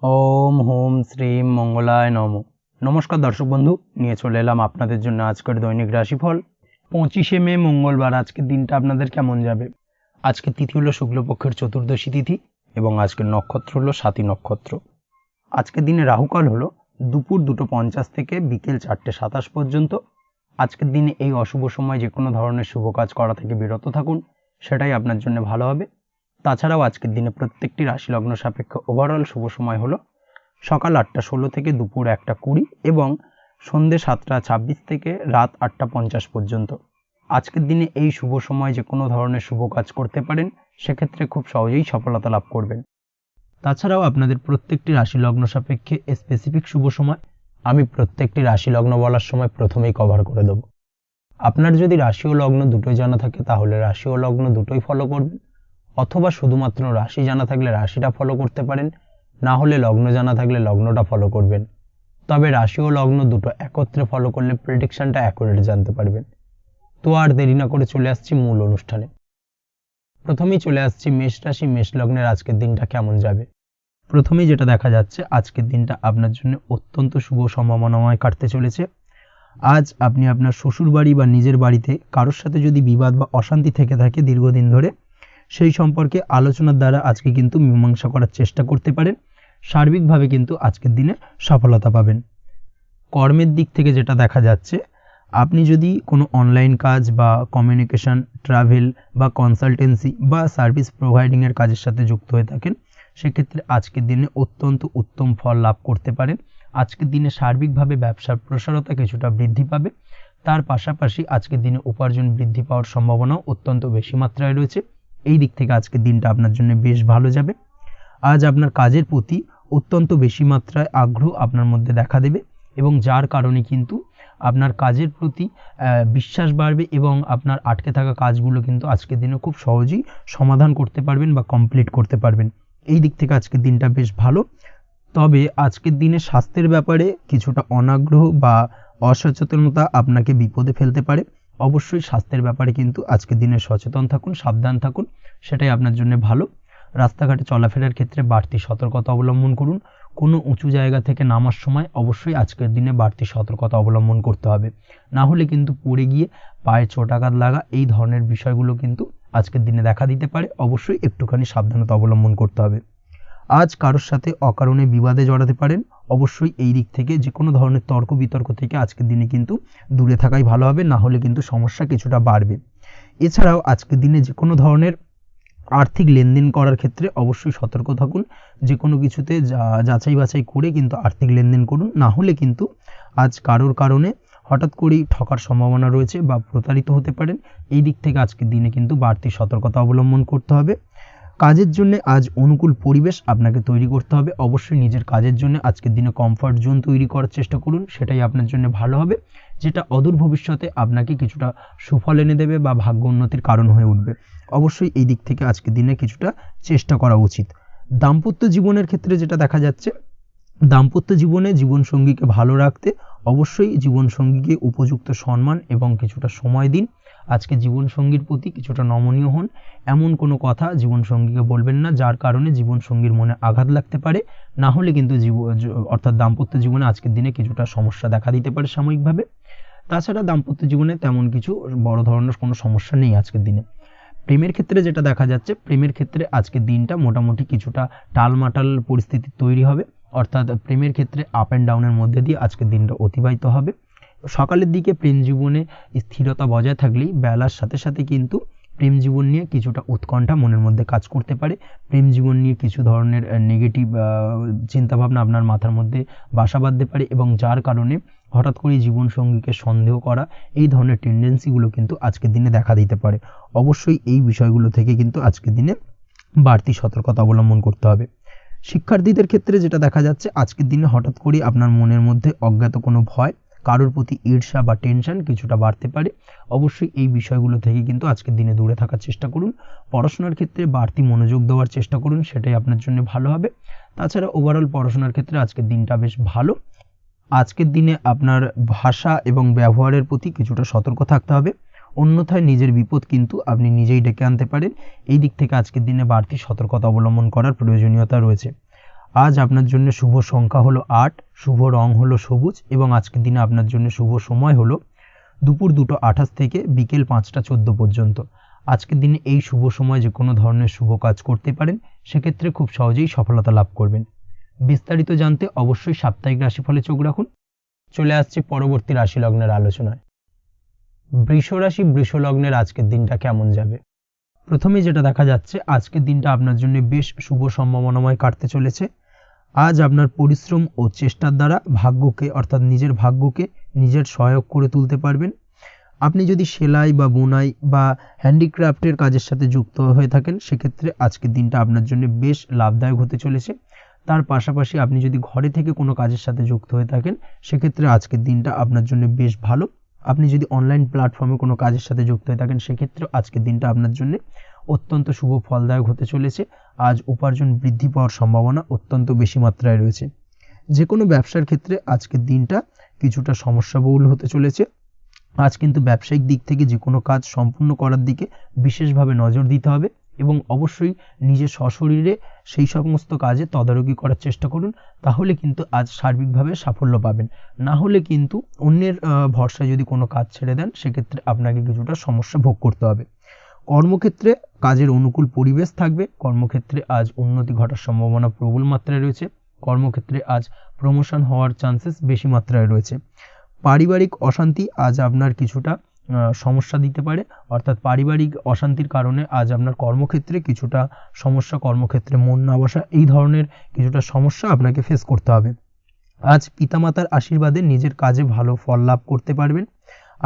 ওম home শ্রীম মঙ্গলায় নম। নমস্কার দর্শক বন্ধু, নিয়ে চলে এলাম আপনাদের জন্য আজকের দৈনিক রাশিফল 25শে মে মঙ্গলবার। আজকের দিনটা আপনাদের কেমন যাবে? আজকের তিথি হলো শুক্লপক্ষের চতুর্দশী তিথি এবং আজকের নক্ষত্র হলো স্বাতী নক্ষত্র। আজকের দিনে রাহুকাল হলো দুপুর 2:50 থেকে বিকেল 4:27 পর্যন্ত। আজকের দিনে এই অশুভ সময় যে কোনো ধরনের শুভ কাজ করা থেকে বিরত থাকুন, সেটাই আপনার জন্য ভালো হবে। তাছাড়াও আজকের দিনে প্রত্যেকটি রাশি লগ্ন সাপেক্ষে ওভারঅল শুভ সময় হলো সকাল 8:16 থেকে দুপুর 1:20 এবং সন্ধ্যে 7:26 থেকে রাত 8:50 পর্যন্ত। আজকের দিনে এই শুভ সময় যে কোনো ধরনের শুভ কাজ করতে পারেন, সেক্ষেত্রে খুব সহজেই সফলতা লাভ করবেন। তাছাড়াও আপনাদের প্রত্যেকটি রাশি লগ্ন সাপেক্ষে স্পেসিফিক শুভ সময় আমি প্রত্যেকটি রাশি লগ্ন বলার সময় প্রথমেই কভার করে দেব। আপনার যদি রাশি ও লগ্ন দুটোই জানা থাকে তাহলে রাশি ও লগ্ন দুটোই ফলো করবেন, অথবা শুধুমাত্র রাশি জানা থাকলে রাশিটা ফলো করতে পারেন, না হলে লগ্ন জানা থাকলে লগ্নটা ফলো করবেন। তবে রাশি ও লগ্ন দুটো একত্রে ফলো করলে প্রেডিকশনটা অ্যাকুরেট জানতে পারবেন। তো আর দেরি না করে চলে আসছি মূল অনুষ্ঠানে। প্রথমেই চলে আসছি মেষ রাশি মেষ লগ্নের আজকের দিনটা কেমন যাবে। প্রথমেই যেটা দেখা যাচ্ছে, আজকের দিনটা আপনার জন্য অত্যন্ত শুভ সম্ভাবনাময় কাটতে চলেছে। আজ আপনি আপনার শ্বশুর বাড়ি বা নিজের বাড়িতে কারোর সাথে যদি বিবাদ বা অশান্তি থেকে থাকে দীর্ঘদিন ধরে, সেই সম্পর্কে আলোচনার দ্বারা আজকে কিন্তু মীমাংসা করার চেষ্টা করতে পারেন। সার্বিকভাবে কিন্তু আজকের দিনে সফলতা পাবেন। কর্মের দিক থেকে যেটা দেখা যাচ্ছে, আপনি যদি কোনো অনলাইন কাজ বা কমিউনিকেশন, ট্রাভেল বা কনসালটেন্সি বা সার্ভিস প্রোভাইডিংয়ের কাজের সাথে যুক্ত হয়ে থাকেন, সেক্ষেত্রে আজকের দিনে অত্যন্ত উত্তম ফল লাভ করতে পারেন। আজকের দিনে সার্বিকভাবে ব্যবসার প্রসারতা কিছুটা বৃদ্ধি পাবে। তার পাশাপাশি আজকের দিনে উপার্জন বৃদ্ধি পাওয়ার সম্ভাবনাও অত্যন্ত বেশি মাত্রায় রয়েছে। এই দিক থেকে আজকের দিনটা আপনার জন্য বেশ ভালো যাবে। আজ আপনার কাজের প্রতি অত্যন্ত বেশি মাত্রায় আগ্রহ আপনার মধ্যে দেখা দেবে এবং যার কারণে কিন্তু আপনার কাজের প্রতি বিশ্বাস বাড়বে এবং আপনার আটকে থাকা কাজগুলো কিন্তু আজকের দিনে খুব সহজেই সমাধান করতে পারবেন বা কমপ্লিট করতে পারবেন। এই দিক থেকে আজকের দিনটা বেশ ভালো। তবে আজকের দিনে স্বাস্থ্যের ব্যাপারে কিছুটা অনাগ্রহ বা অসচেতনতা আপনাকে বিপদে ফেলতে পারে। অবশ্যই স্বাস্থ্যের ব্যাপারে কিন্তু আজকের দিনে সচেতন থাকুন, সাবধান থাকুন, সেটাই আপনার জন্য ভালো। রাস্তাঘাটে চলাফেরার ক্ষেত্রে বাড়তি সতর্কতা অবলম্বন করুন। কোনো উঁচু জায়গা থেকে নামার সময় অবশ্যই আজকের দিনে বাড়তি সতর্কতা অবলম্বন করতে হবে, না হলে কিন্তু পড়ে গিয়ে পায়ে চোটাঘাত লাগা এই ধরনের বিষয়গুলো কিন্তু আজকের দিনে দেখা দিতে পারে। অবশ্যই একটুখানি সাবধানতা অবলম্বন করতে হবে। আজ কারোর সাথে অকারণে বিবাদে জড়াতে পারেন। অবশ্যই এই দিক থেকে যে কোনো ধরনের তর্ক বিতর্ক থেকে আজকের দিনে কিন্তু দূরে থাকাই ভালো হবে, না হলে কিন্তু সমস্যা কিছুটা বাড়বে। এছাড়াও আজকের দিনে যে কোনো ধরনের আর্থিক লেনদেন করার ক্ষেত্রে অবশ্যই সতর্ক থাকুন। যে কোনো কিছুতে যাচাই বাছাই করে কিন্তু আর্থিক লেনদেন করুন, না হলে কিন্তু আজ কারোর কারণে হঠাৎ করেই ঠকার সম্ভাবনা রয়েছে বা প্রতারিত হতে পারেন। এই দিক থেকে আজকের দিনে কিন্তু বাড়তি সতর্কতা অবলম্বন করতে হবে। কাজের জন্য আজ অনুকূল পরিবেশ আপনাকে তৈরি করতে হবে। অবশ্যই নিজের কাজের জন্য আজকের দিনে কমফর্ট জোন তৈরি করার চেষ্টা করুন, সেটাই আপনার জন্য ভালো হবে, যেটা অদূর ভবিষ্যতে আপনাকে কিছুটা সুফল এনে দেবে বা ভাগ্য উন্নতির কারণ হয়ে উঠবে। অবশ্যই এই দিক থেকে আজকের দিনে কিছুটা চেষ্টা করা উচিত। দাম্পত্য জীবনের ক্ষেত্রে যেটা দেখা যাচ্ছে, দাম্পত্য জীবনে জীবনসঙ্গীকে ভালো রাখতে অবশ্যই জীবনসঙ্গীকে উপযুক্ত সম্মান এবং কিছুটা সময় দিন। আজকে জীবনসঙ্গীর প্রতি কিছুটা নমনীয় হন। এমন কোনো কথা জীবনসঙ্গীকে বলবেন না যার কারণে জীবনসঙ্গীর মনে আঘাত লাগতে পারে, না হলে কিন্তু অর্থাৎ দাম্পত্য জীবনে আজকের দিনে কিছুটা সমস্যা দেখা দিতে পারে সাময়িকভাবে। তাছাড়া দাম্পত্য জীবনে তেমন কিছু বড় ধরনের কোনো সমস্যা নেই আজকের দিনে। প্রেমের ক্ষেত্রে যেটা দেখা যাচ্ছে, প্রেমের ক্ষেত্রে আজকের দিনটা মোটামুটি কিছুটা টালমাটাল পরিস্থিতি তৈরি হবে, অর্থাৎ প্রেমের ক্ষেত্রে আপ অ্যান্ড ডাউনের মধ্যে দিয়ে আজকের দিনটা অতিবাহিত হবে। সকালের দিকে প্রেম জীবনে স্থিরতা বজায় থাকলেই বেলার সাথে সাথে কিন্তু প্রেম জীবন নিয়ে কিছুটা উৎকণ্ঠা মনের মধ্যে কাজ করতে পারে। প্রেম জীবন নিয়ে কিছু ধরনের নেগেটিভ চিন্তাভাবনা আপনার মাথার মধ্যে বাসা বাঁধতে পারে এবং যার কারণে হঠাৎ করে জীবনসঙ্গীকে সন্দেহ করা এই ধরনের টেন্ডেন্সিগুলো কিন্তু আজকের দিনে দেখা দিতে পারে। অবশ্যই এই বিষয়গুলো থেকে কিন্তু আজকের দিনে বাড়তি সতর্কতা অবলম্বন করতে হবে। শিক্ষার্থীদের ক্ষেত্রে যেটা দেখা যাচ্ছে, আজকের দিনে হঠাৎ করে আপনার মনের মধ্যে অজ্ঞাত কোনো ভয়, কারোর প্রতি ঈর্ষা বা টেনশন কিছুটা বাড়তে পারে। অবশ্যই এই বিষয়গুলো থেকে কিন্তু আজকের দিনে দূরে থাকার চেষ্টা করুন। পড়াশোনার ক্ষেত্রে বাড়তি মনোযোগ দেওয়ার চেষ্টা করুন, সেটাই আপনার জন্য ভালো হবে। তাছাড়া ওভারঅল পড়াশোনার ক্ষেত্রে আজকের দিনটা বেশ ভালো। আজকের দিনে আপনার ভাষা এবং ব্যবহারের প্রতি কিছুটা সতর্ক থাকতে হবে, অন্যথায় নিজের বিপদ কিন্তু আপনি নিজেই ডেকে আনতে পারেন। এই দিক থেকে আজকের দিনে বাড়তি সতর্কতা অবলম্বন করার প্রয়োজনীয়তা রয়েছে। আজ আপনার জন্য শুভ সংখ্যা হলো 8, শুভ রং হলো সবুজ এবং আজকের দিনে আপনার জন্য শুভ সময় হলো দুপুর 2:28 থেকে বিকেল 5:14 পর্যন্ত। আজকের দিনে এই শুভ সময় যে কোনো ধরনের শুভ কাজ করতে পারেন, সেক্ষেত্রে খুব সহজেই সফলতা লাভ করবেন। বিস্তারিত জানতে অবশ্যই সাপ্তাহিক রাশিফলে চোখ রাখুন। চলে আসছে পরবর্তী রাশি লগ্নের আলোচনায়। বৃষ রাশি, বৃষ লগ্নের আজকের দিনটা কেমন যাবে? প্রথমে যেটা দেখা যাচ্ছে, আজকের দিনটা আপনার জন্য বেশ শুভ সম্ভাবনাময় কাটতে চলেছে। আজ আপনার পরিশ্রম ও চেষ্টার দ্বারা ভাগ্যকে অর্থাৎ নিজের ভাগ্যকে নিজের সহায়ক করে তুলতে পারবেন। আপনি যদি সেলাই বা বুনাই বা হ্যান্ডিক্রাফটের কাজের সাথে যুক্ত হয়ে থাকেন, সেক্ষেত্রে আজকের দিনটা আপনার জন্য বেশ লাভদায়ক হতে চলেছে। তার পাশাপাশি আপনি যদি ঘরে থেকে কোনো কাজের সাথে যুক্ত হয়ে থাকেন, সেক্ষেত্রে আজকের দিনটা আপনার জন্য বেশ ভালো। আপনি যদি অনলাইন প্ল্যাটফর্মে কোনো কাজের সাথে যুক্ত হয়ে থাকেন, সেক্ষেত্রে আজকের দিনটা আপনার জন্য অত্যন্ত শুভ ফলদায়ক হতে চলেছে। আজ উপার্জন বৃদ্ধি পাওয়ার সম্ভাবনা অত্যন্ত বেশি মাত্রায় রয়েছে। যে কোনো ব্যবসার ক্ষেত্রে আজকের দিনটা কিছুটা সমস্যাবহুল হতে চলেছে। আজ কিন্তু ব্যবসায়িক দিক থেকে যে কোনো কাজ সম্পূর্ণ করার দিকে বিশেষভাবে নজর দিতে হবে এবং অবশ্যই নিজের সশরীরে সেই সমস্ত কাজে তদারকি করার চেষ্টা করুন, তাহলে কিন্তু আজ সার্বিকভাবে সাফল্য পাবেন। না হলে কিন্তু অন্যের ভরসায় যদি কোনো কাজ ছেড়ে দেন, সেক্ষেত্রে আপনাকে কিছুটা সমস্যা ভোগ করতে হবে। কর্মক্ষেত্রে কাজের অনুকূল পরিবেশ থাকবে। কর্মক্ষেত্রে আজ উন্নতি ঘটার সম্ভাবনা প্রবল মাত্রায় রয়েছে। কর্মক্ষেত্রে আজ প্রমোশন হওয়ার চান্সেস বেশি মাত্রায় রয়েছে। পারিবারিক অশান্তি আজ আপনার কিছুটা সমস্যা দিতে পারে, অর্থাৎ পারিবারিক অশান্তির কারণে আজ আপনার কর্মক্ষেত্রে কিছুটা সমস্যা, কর্মক্ষেত্রে মন না বসা, এই ধরনের কিছুটা সমস্যা আপনাকে ফেস করতে হবে। আজ পিতামাতার আশীর্বাদে নিজের কাজে ভালো ফল লাভ করতে পারবেন।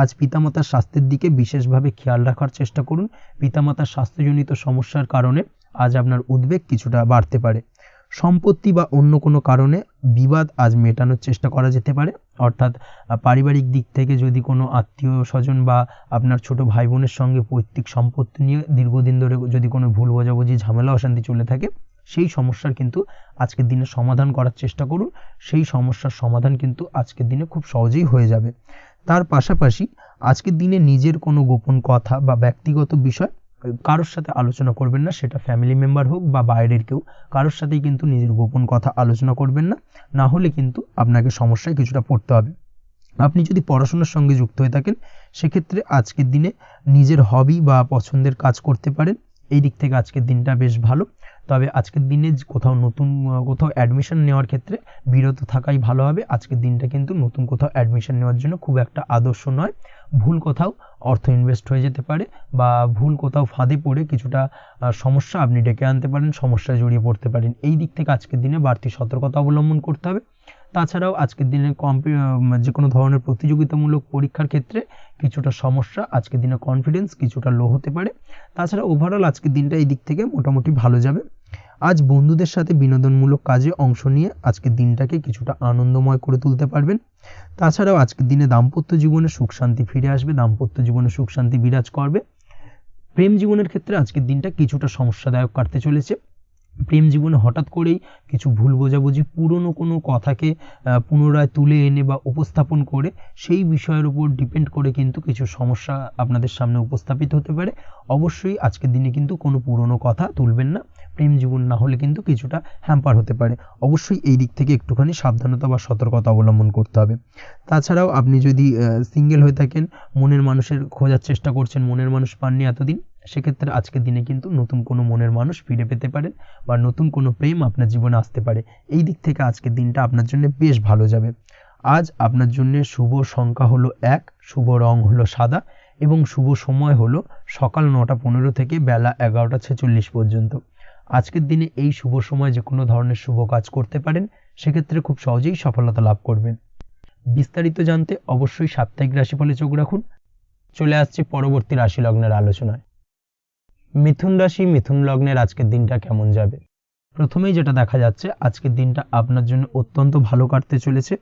আজ পিতামাতার স্বাস্থ্যের দিকে বিশেষভাবে খেয়াল রাখার চেষ্টা করুন। পিতামাতার স্বাস্থ্যজনিত সমস্যার কারণে আজ আপনার উদ্বেগ কিছুটা বাড়তে পারে। সম্পত্তি বা অন্য কোনো কারণে বিবাদ আজ মেটানোর চেষ্টা করা যেতে পারে, অর্থাৎ পারিবারিক দিক থেকে যদি কোনো আত্মীয় স্বজন বা আপনার ছোট ভাই বোনের সঙ্গে পৈতৃক সম্পত্তি নিয়ে দীর্ঘদিন ধরে যদি কোনো ভুল বোঝাবুঝি, ঝামেলা অশান্তি চলে থাকে, সেই সমস্যার কিন্তু আজকের দিনে সমাধান করার চেষ্টা করুন। সেই সমস্যার সমাধান কিন্তু আজকের দিনে খুব সহজেই হয়ে যাবে। তার পাশাপাশি আজকের দিনে নিজের কোনো গোপন কথা বা ব্যক্তিগত বিষয় কারোর সাথে আলোচনা করবেন না, সেটা ফ্যামিলি মেম্বার হোক বা বাইরের কেউ, কারোর সাথেই কিন্তু নিজের গোপন কথা আলোচনা করবেন না, না হলে কিন্তু আপনাকে সমস্যায় কিছুটা পড়তে হবে। আপনি যদি পড়াশোনার সঙ্গে যুক্ত হয়ে থাকেন, সেক্ষেত্রে আজকের দিনে নিজের হবি বা পছন্দের কাজ করতে পারেন। এই দিক থেকে আজকের দিনটা বেশ ভালো। তবে আজকের দিনে কোথাও অ্যাডমিশন নেওয়ার ক্ষেত্রে বিরত থাকাই ভালো হবে। আজকের দিনটা কিন্তু নতুন কোথাও অ্যাডমিশন নেওয়ার জন্য খুব একটা আদর্শ নয়। ভুল কোথাও অর্থ ইনভেস্ট হয়ে যেতে পারে বা ভুল কোথাও ফাঁদে পড়ে কিছুটা সমস্যা আপনি ডেকে আনতে পারেন, সমস্যায় জড়িয়ে পড়তে পারেন। এই দিক থেকে আজকের দিনে বাড়তি সতর্কতা অবলম্বন করতে হবে। তাছাড়াও আজকের দিনে যে কোনো ধরনের প্রতিযোগিতামূলক পরীক্ষার ক্ষেত্রে কিছুটা সমস্যা, আজকের দিনে কনফিডেন্স কিছুটা লো হতে পারে। তাছাড়া ওভারঅল আজকের দিনটা এই দিক থেকে মোটামুটি ভালো যাবে। আজ বন্ধুদের সাথে বিনোদনমূলক কাজে অংশ নিয়ে আজকের দিনটাকে কিছুটা আনন্দময় করে তুলতে পারবেন। তাছাড়াও আজকের দিনে দাম্পত্য জীবনে সুখ শান্তি ফিরে আসবে, দাম্পত্য জীবনে সুখ শান্তি বিরাজ করবে। প্রেম জীবনের ক্ষেত্রে আজকের দিনটা কিছুটা সমস্যাদায়ক কাটতে চলেছে। প্রেম জীবনে হঠাৎ করেই কিছু ভুল বোঝাবুঝি, পুরনো কোনো কথাকে পুনরায় তুলে এনে বা উপস্থাপন করে সেই বিষয়ের উপর ডিপেন্ড করে কিন্তু কিছু সমস্যা আপনাদের সামনে উপস্থাপিত হতে পারে। অবশ্যই আজকের দিনে কিন্তু কোনো পুরনো কথা তুলবেন না, প্রেম জীবন না হলে কিন্তু কিছুটা হ্যাম্পার হতে পারে। অবশ্যই এই দিক থেকে একটুখানি সাবধানতা বা সতর্কতা অবলম্বন করতে হবে। তাছাড়াও আপনি যদি সিঙ্গেল হয়ে থাকেন, মনের মানুষের খোঁজার চেষ্টা করছেন, মনের মানুষ পাননি এতদিন, সেক্ষেত্রে আজকের দিনে কিন্তু নতুন কোনো মনের মানুষ ফিরে পেতে পারেন বা নতুন কোনো প্রেম আপনার জীবনে আসতে পারে। এই দিক থেকে আজকের দিনটা আপনার জন্য বেশ ভালো যাবে। আজ আপনার জন্য শুভ সংখ্যা হলো 1, শুভ রং হলো সাদা এবং শুভ সময় হলো সকাল 9:15 থেকে বেলা 11:46 পর্যন্ত। আজকের দিনে এই শুভ সময় যে কোনো ধরনের শুভ কাজ করতে পারেন, সেক্ষেত্রে খুব সহজেই সফলতা লাভ করবেন। বিস্তারিত জানতে অবশ্যই সাপ্তাহিক রাশিফলে চোখ রাখুন। চলে আসছে পরবর্তী রাশি লগ্নের আলোচনায়। মিথুন রাশি, মিথুন লগ্নের আজকের দিনটা কেমন যাবে? প্রথমেই যেটা দেখা যাচ্ছে, আজকের দিনটা আপনার জন্য অত্যন্ত ভালো কাটতে চলেছে।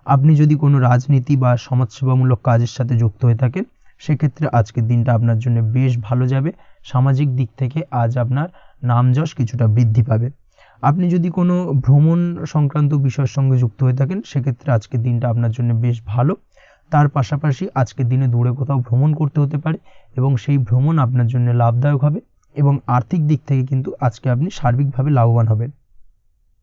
আপনি যদি কোনো রাজনীতি বা সমাজসেবামূলক কাজের সাথে যুক্ত হয়ে থাকেন, সেক্ষেত্রে আজকের দিনটা আপনার জন্য বেশ ভালো যাবে। সামাজিক দিক থেকে আজ আপনার নামযশ কিছুটা বৃদ্ধি পাবে। আপনি যদি কোনো ভ্রমণ সংক্রান্ত বিষয়ের সঙ্গে যুক্ত হয়ে থাকেন, সেক্ষেত্রে আজকের দিনটা আপনার জন্য বেশ ভালো। তার পাশাপাশি আজকের দিনে দূরে কোথাও ভ্রমণ করতে হতে পারে এবং সেই ভ্রমণ আপনার জন্য লাভদায়ক হবে এবং আর্থিক দিক থেকে কিন্তু আজকে আপনি সার্বিকভাবে লাভবান হবেন।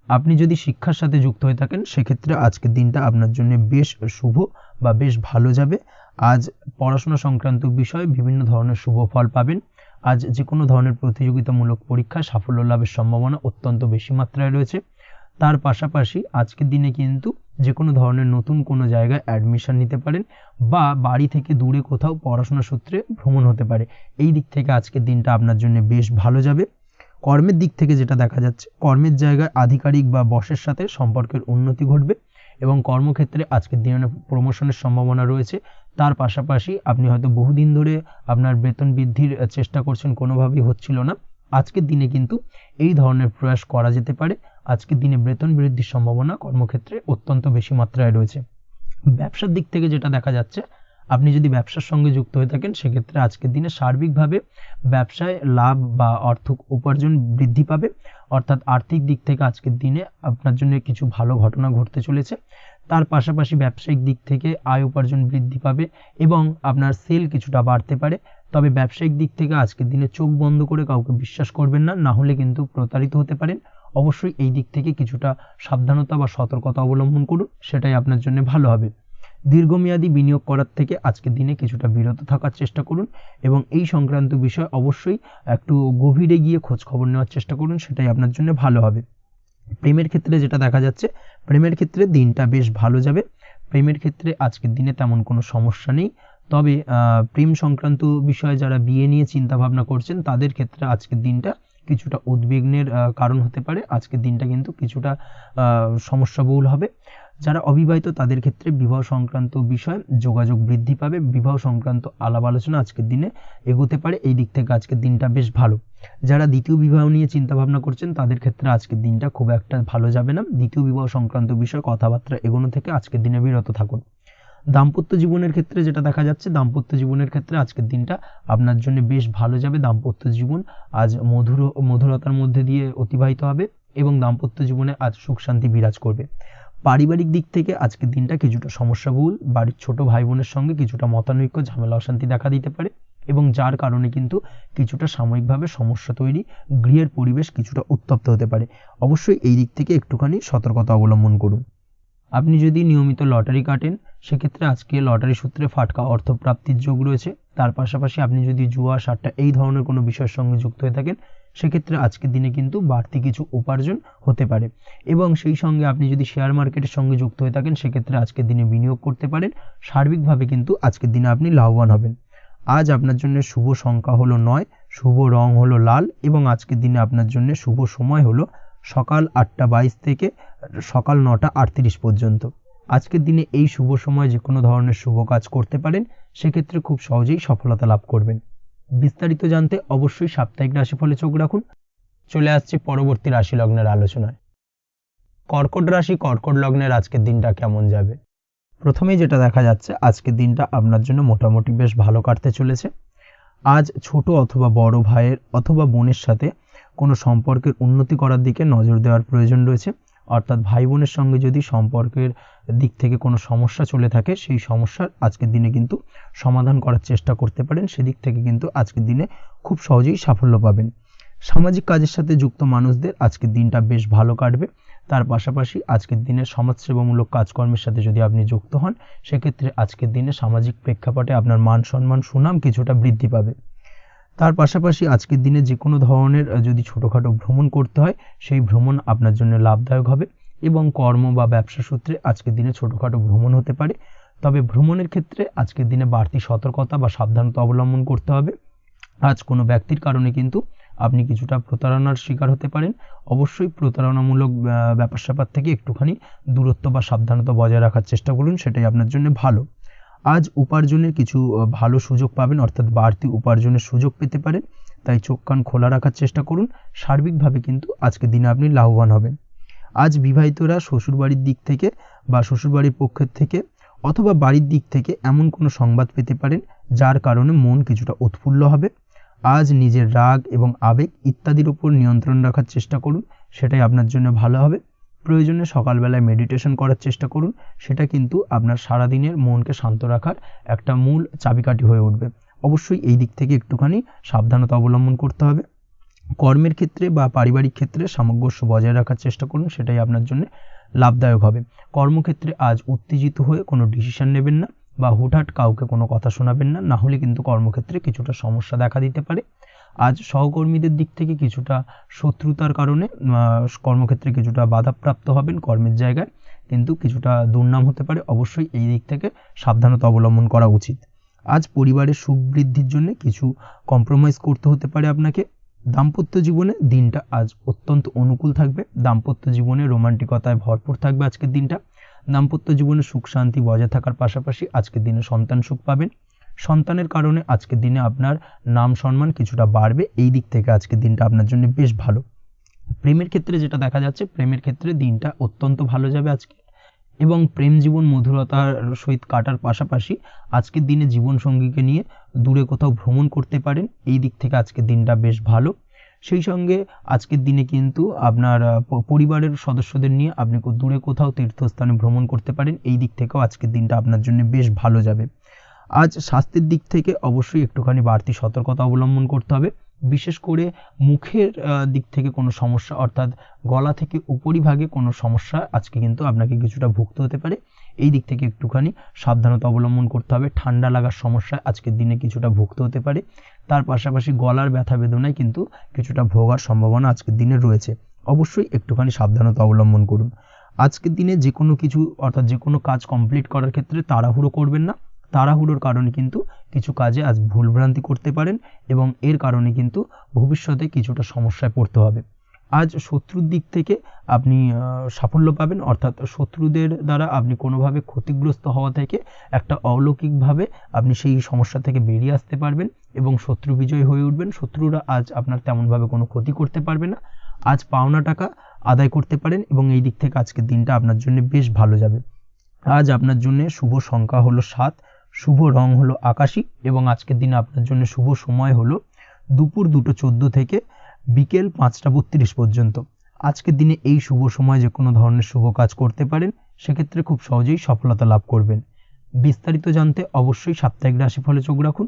আপনি যদি শিক্ষার সাথে যুক্ত হয়ে থাকেন সেক্ষেত্রে আজকের দিনটা আপনার জন্য বেশ শুভ বা বেশ ভালো যাবে। আজ পড়াশোনা সংক্রান্ত বিষয়ে বিভিন্ন ধরনের শুভ ফল পাবেন। আজ যে কোনো ধরনের প্রতিযোগিতামূলক পরীক্ষায় সাফল্য লাভের সম্ভাবনা অত্যন্ত বেশি মাত্রায় রয়েছে। তার পাশাপাশি আজকের দিনে কিন্তু যে কোনো ধরনের নতুন কোনো জায়গায় অ্যাডমিশন নিতে পারেন বা বাড়ি থেকে দূরে কোথাও পড়াশোনা সূত্রে ভ্রমণ হতে পারে। এই দিক থেকে আজকের দিনটা আপনার জন্য বেশ ভালো যাবে। কর্মের দিক থেকে যেটা দেখা যাচ্ছে, কর্মের জায়গায় আধিকারিক বা বসের সাথে সম্পর্কের উন্নতি ঘটবে এবং কর্মক্ষেত্রে আজকের দিনে প্রমোশনের সম্ভাবনা রয়েছে। তার পাশাপাশি আপনি হয়তো বহুদিন ধরে আপনার বেতন বৃদ্ধির চেষ্টা করছেন, কোনোভাবেই হচ্ছিল না। আজকের দিনে কিন্তু এই ধরনের প্রয়াস করা যেতে পারে। আজকের দিনে বেতন বৃদ্ধির সম্ভাবনা কর্মক্ষেত্রে অত্যন্ত বেশি মাত্রায় রয়েছে। ব্যবসার দিক থেকে যেটা দেখা যাচ্ছে, আপনি যদি ব্যবসার সঙ্গে যুক্ত হয়ে থাকেন সেক্ষেত্রে আজকের দিনে সার্বিকভাবে ব্যবসায় লাভ বা অর্থ উপার্জন বৃদ্ধি পাবে। অর্থাৎ আর্থিক দিক থেকে আজকের দিনে আপনার জন্য কিছু ভালো ঘটনা ঘটতে চলেছে। তার পাশাপাশি ব্যবসায়িক দিক থেকে আয় উপার্জন বৃদ্ধি পাবে এবং আপনার সেল কিছুটা বাড়তে পারে। তবে ব্যবসায়িক দিক থেকে আজকের দিনে চোখ বন্ধ করে কাউকে বিশ্বাস করবেন না, না হলে কিন্তু প্রতারিত হতে পারেন। অবশ্যই এই দিক থেকে কিছুটা সাবধানতা বা সতর্কতা অবলম্বন করুন, সেটাই আপনার জন্য ভালো হবে। দীর্ঘমেয়াদী বিনিয়োগ করার থেকে আজকের দিনে কিছুটা বিরত থাকার চেষ্টা করুন এবং এই সংক্রান্ত বিষয় অবশ্যই একটু গভীরে গিয়ে খোঁজ খবর নেওয়ার চেষ্টা করুন, সেটাই আপনার জন্য ভালো হবে। প্রেমের ক্ষেত্রে যেটা দেখা যাচ্ছে, প্রেমের ক্ষেত্রে দিনটা বেশ ভালো যাবে। প্রেমের ক্ষেত্রে আজকের দিনে তেমন কোনো সমস্যা নেই। তবে প্রেম সংক্রান্ত বিষয়ে যারা বিয়ে নিয়ে চিন্তা ভাবনা করছেন তাদের ক্ষেত্রে আজকের দিনটা কিছুটা উদ্বিগ্নের কারণ হতে পারে। আজকের দিনটা কিন্তু কিছুটা সমস্যাবহুল হবে। যারা অবিবাহিত তাদের ক্ষেত্রে বিবাহ সংক্রান্ত বিষয় যোগাযোগ বৃদ্ধি পাবে, বিবাহ সংক্রান্ত আলাপ আলোচনা আজকের দিনে এগোতে পারে। এই দিক থেকে আজকের দিনটা বেশ ভালো। যারা দ্বিতীয় বিবাহ নিয়ে চিন্তা ভাবনা করছেন তাদের ক্ষেত্রে আজকের দিনটা খুব একটা ভালো যাবে না। দ্বিতীয় বিবাহ সংক্রান্ত বিষয়ে কথাবার্তা এগোনো থেকে আজকের দিনে বিরত থাকুন। দাম্পত্য জীবনের ক্ষেত্রে যেটা দেখা যাচ্ছে, দাম্পত্য জীবনের ক্ষেত্রে আজকের দিনটা আপনার জন্য বেশ ভালো যাবে। দাম্পত্য জীবন আজ মধুরতার মধ্যে দিয়ে অতিবাহিত হবে এবং দাম্পত্য জীবনে আজ সুখ শান্তি বিরাজ করবে। পারিবারিক দিক থেকে আজকের দিনটা কিছুটা সমস্যাবহুল। বাড়ির ছোট ভাই বোনের সঙ্গে কিছুটা মতানৈক্য, ঝামেলা অশান্তি দেখা দিতে পারে এবং যার কারণে কিন্তু কিছুটা সাময়িকভাবে সমস্যা তৈরি, গৃহের পরিবেশ কিছুটা উত্তপ্ত হতে পারে। অবশ্যই এই দিক থেকে একটুখানি সতর্কতা অবলম্বন করুন। আপনি যদি নিয়মিত লটারি কাটেন সেক্ষেত্রে আজকে লটারি সূত্রে ফাটকা অর্থপ্রাপ্তির যোগ রয়েছে। তার পাশাপাশি আপনি যদি জুয়া সাট্টা এই ধরনের কোনো বিষয়ের সঙ্গে যুক্ত হয়ে থাকেন সেক্ষেত্রে আজকের দিনে কিন্তু বাড়তি কিছু উপার্জন হতে পারে এবং সেই সঙ্গে আপনি যদি শেয়ার মার্কেটের সঙ্গে যুক্ত হয়ে থাকেন সেক্ষেত্রে আজকের দিনে বিনিয়োগ করতে পারেন। সার্বিকভাবে কিন্তু আজকের দিনে আপনি লাভবান হবেন। আজ আপনার জন্য শুভ সংখ্যা হলো 9, শুভ রং হলো লাল এবং আজকের দিনে আপনার জন্য শুভ সময় হলো সকাল 8টা 22 থেকে সকাল 9টা 38 পর্যন্ত। আজকের দিনে এই শুভ সময় যে কোনো ধরনের শুভ কাজ করতে পারেন, সেক্ষেত্রে খুব সহজেই সফলতা লাভ করবেন। বিস্তারিত জানতে অবশ্যই সাপ্তাহিক রাশিফলে চোখ রাখুন। চলে আসছে পরবর্তী রাশি লগ্নের আলোচনায়। কর্কট রাশি, কর্কট লগ্নের আজকের দিনটা কেমন যাবে? প্রথমেই যেটা দেখা যাচ্ছে, আজকের দিনটা আপনার জন্য মোটামুটি বেশ ভালো কাটতে চলেছে। আজ ছোট অথবা বড় ভাইয়ের অথবা বোনের সাথে কোনো সম্পর্কের উন্নতি করার দিকে নজর দেওয়ার প্রয়োজন রয়েছে। অর্থাৎ ভাই বোনের সঙ্গে যদি সম্পর্কের দিক থেকে কোনো সমস্যা চলে থাকে সেই সমস্যার আজকের দিনে কিন্তু সমাধান করার চেষ্টা করতে পারেন। সেদিক থেকে কিন্তু আজকের দিনে খুব সহজেই সাফল্য পাবেন। সামাজিক কাজের সাথে যুক্ত মানুষদের আজকের দিনটা বেশ ভালো কাটবে। তার পাশাপাশি আজকের দিনে সমাজসেবামূলক কাজকর্মের সাথে যদি আপনি যুক্ত হন সেক্ষেত্রে আজকের দিনে সামাজিক প্রেক্ষাপটে আপনার মান সম্মান সুনাম কিছুটা বৃদ্ধি পাবে। তার পাশাপাশি আজকের দিনে যে কোনো ধরনের যদি ছোটোখাটো ভ্রমণ করতে হয় সেই ভ্রমণ আপনার জন্য লাভদায়ক হবে এবং কর্ম বা ব্যবসা সূত্রে আজকের দিনে ছোটোখাটো ভ্রমণ হতে পারে। তবে ভ্রমণের ক্ষেত্রে আজকের দিনে বাড়তি সতর্কতা বা সাবধানতা অবলম্বন করতে হবে। আজ কোনো ব্যক্তির কারণে কিন্তু আপনি কিছুটা প্রতারণার শিকার হতে পারেন। অবশ্যই প্রতারণামূলক ব্যাপার স্যাপার থেকে একটুখানি দূরত্ব বা সাবধানতা বজায় রাখার চেষ্টা করুন, সেটাই আপনার জন্য ভালো। আজ উপার্জনের কিছু ভালো সুযোগ পাবেন, অর্থাৎ বাড়তি উপার্জনের সুযোগ পেতে পারেন, তাই চোখ কান খোলা রাখার চেষ্টা করুন। সার্বিকভাবে কিন্তু আজকের দিনে আপনি লাভবান হবেন। আজ বিবাহিতরা শ্বশুরবাড়ির দিক থেকে বা শ্বশুরবাড়ির পক্ষের থেকে অথবা বাড়ির দিক থেকে এমন কোনো সংবাদ পেতে পারেন যার কারণে মন কিছুটা উৎফুল্ল হবে। আজ নিজের রাগ এবং আবেগ ইত্যাদির উপর নিয়ন্ত্রণ রাখার চেষ্টা করুন, সেটাই আপনার জন্য ভালো হবে। প্রয়োজনে সকালবেলায় মেডিটেশন করার চেষ্টা করুন, সেটা কিন্তু আপনার সারাদিনের মনকে শান্ত রাখার একটা মূল চাবিকাঠি হয়ে উঠবে। অবশ্যই এই দিক থেকে একটুখানি সাবধানতা অবলম্বন করতে হবে। কর্মের ক্ষেত্রে বা পারিবারিক ক্ষেত্রে সামঞ্জস্য বজায় রাখার চেষ্টা করুন, সেটাই আপনার জন্য লাভদায়ক হবে। কর্মক্ষেত্রে আজ উত্তেজিত হয়ে কোনো ডিসিশন নেবেন না বা হুটহাট কাউকে কোনো কথা শোনাবেন না, না হলে কিন্তু কর্মক্ষেত্রে কিছুটা সমস্যা দেখা দিতে পারে। আজ সহকর্মীদের দিক থেকে কিছুটা শত্রুতার কারণে কর্মক্ষেত্রে কিছুটা বাধাপ্রাপ্ত হবেন, কর্মের জায়গায় কিন্তু কিছুটা দুর্নাম হতে পারে। অবশ্যই এই দিক থেকে সাবধানতা অবলম্বন করা উচিত। আজ পরিবারের সুখ বৃদ্ধির জন্য কিছু কম্প্রোমাইজ করতে হতে পারে আপনাকে। দাম্পত্য জীবনে দিনটা আজ অত্যন্ত অনুকূল থাকবে। দাম্পত্য জীবনে রোমান্টিকতায় ভরপুর থাকবে আজকের দিনটা। দাম্পত্য জীবনে সুখ শান্তি বজায় থাকার পাশাপাশি আজকের দিনে সন্তান সুখ পাবেন। সন্তানের কারণে আজকের দিনে আপনার নাম সম্মান কিছুটা বাড়বে। এই দিক থেকে আজকের দিনটা আপনার জন্য বেশ ভালো। প্রেমের ক্ষেত্রে যেটা দেখা যাচ্ছে, প্রেমের ক্ষেত্রে দিনটা অত্যন্ত ভালো যাবে আজকে, এবং প্রেম জীবন মধুরতার সহিত কাটার পাশাপাশি আজকের দিনে জীবনসঙ্গীকে নিয়ে দূরে কোথাও ভ্রমণ করতে পারেন। এই দিক থেকে আজকের দিনটা বেশ ভালো। সেই সঙ্গে আজকের দিনে কিন্তু আপনার পরিবারের সদস্যদের নিয়ে আপনি দূরে কোথাও তীর্থস্থানে ভ্রমণ করতে পারেন। এই দিক থেকেও আজকের দিনটা আপনার জন্য বেশ ভালো যাবে। আজ স্বাস্থ্যের দিক থেকে অবশ্যই একটুখানি বাড়তি সতর্কতা অবলম্বন করতে হবে। বিশেষ করে মুখের দিক থেকে কোনো সমস্যা, অর্থাৎ গলা থেকে উপরিভাগে কোনো সমস্যা আজকে কিন্তু আপনাকে কিছুটা ভুগতে হতে পারে। এই দিক থেকে একটুখানি সাবধানতা অবলম্বন করতে হবে। ঠান্ডা লাগার সমস্যায় আজকের দিনে কিছুটা ভুগতে হতে পারে। তার পাশাপাশি গলার ব্যথা বেদনায় কিন্তু কিছুটা ভোগার সম্ভাবনা আজকের দিনে রয়েছে। অবশ্যই একটুখানি সাবধানতা অবলম্বন করুন। আজকের দিনে যে কোনো কিছু, অর্থাৎ যে কোনো কাজ কমপ্লিট করার ক্ষেত্রে তাড়াহুড়ো করবেন না। তাড়াহুড়োর কারণে কিন্তু কিছু কাজে আজ ভুলভ্রান্তি করতে পারেন এবং এর কারণে কিন্তু ভবিষ্যতে কিছুটা সমস্যায় পড়তে হবে। আজ শত্রুর দিক থেকে আপনি সাফল্য পাবেন, অর্থাৎ শত্রুদের দ্বারা আপনি কোনোভাবে ক্ষতিগ্রস্ত হওয়া থেকে একটা অলৌকিকভাবে আপনি সেই সমস্যা থেকে বেরিয়ে আসতে পারবেন এবং শত্রু বিজয় হয়ে উঠবেন। শত্রুরা আজ আপনার তেমনভাবে কোনো ক্ষতি করতে পারবে না। আজ পাওনা টাকা আদায় করতে পারেন এবং এই দিক থেকে আজকের দিনটা আপনার জন্য বেশ ভালো যাবে। আজ আপনার জন্য শুভ সংখ্যা হলো 7, শুভ রং হলো আকাশী এবং আজকের দিনে আপনার জন্য শুভ সময় হলো দুপুর 2:14 থেকে বিকেল 5:32 পর্যন্ত। আজকের দিনে এই শুভ সময় যে কোনো ধরনের শুভ কাজ করতে পারেন, সেক্ষেত্রে খুব সহজেই সফলতা লাভ করবেন। বিস্তারিত জানতে অবশ্যই সাপ্তাহিক রাশিফলে চোখ রাখুন।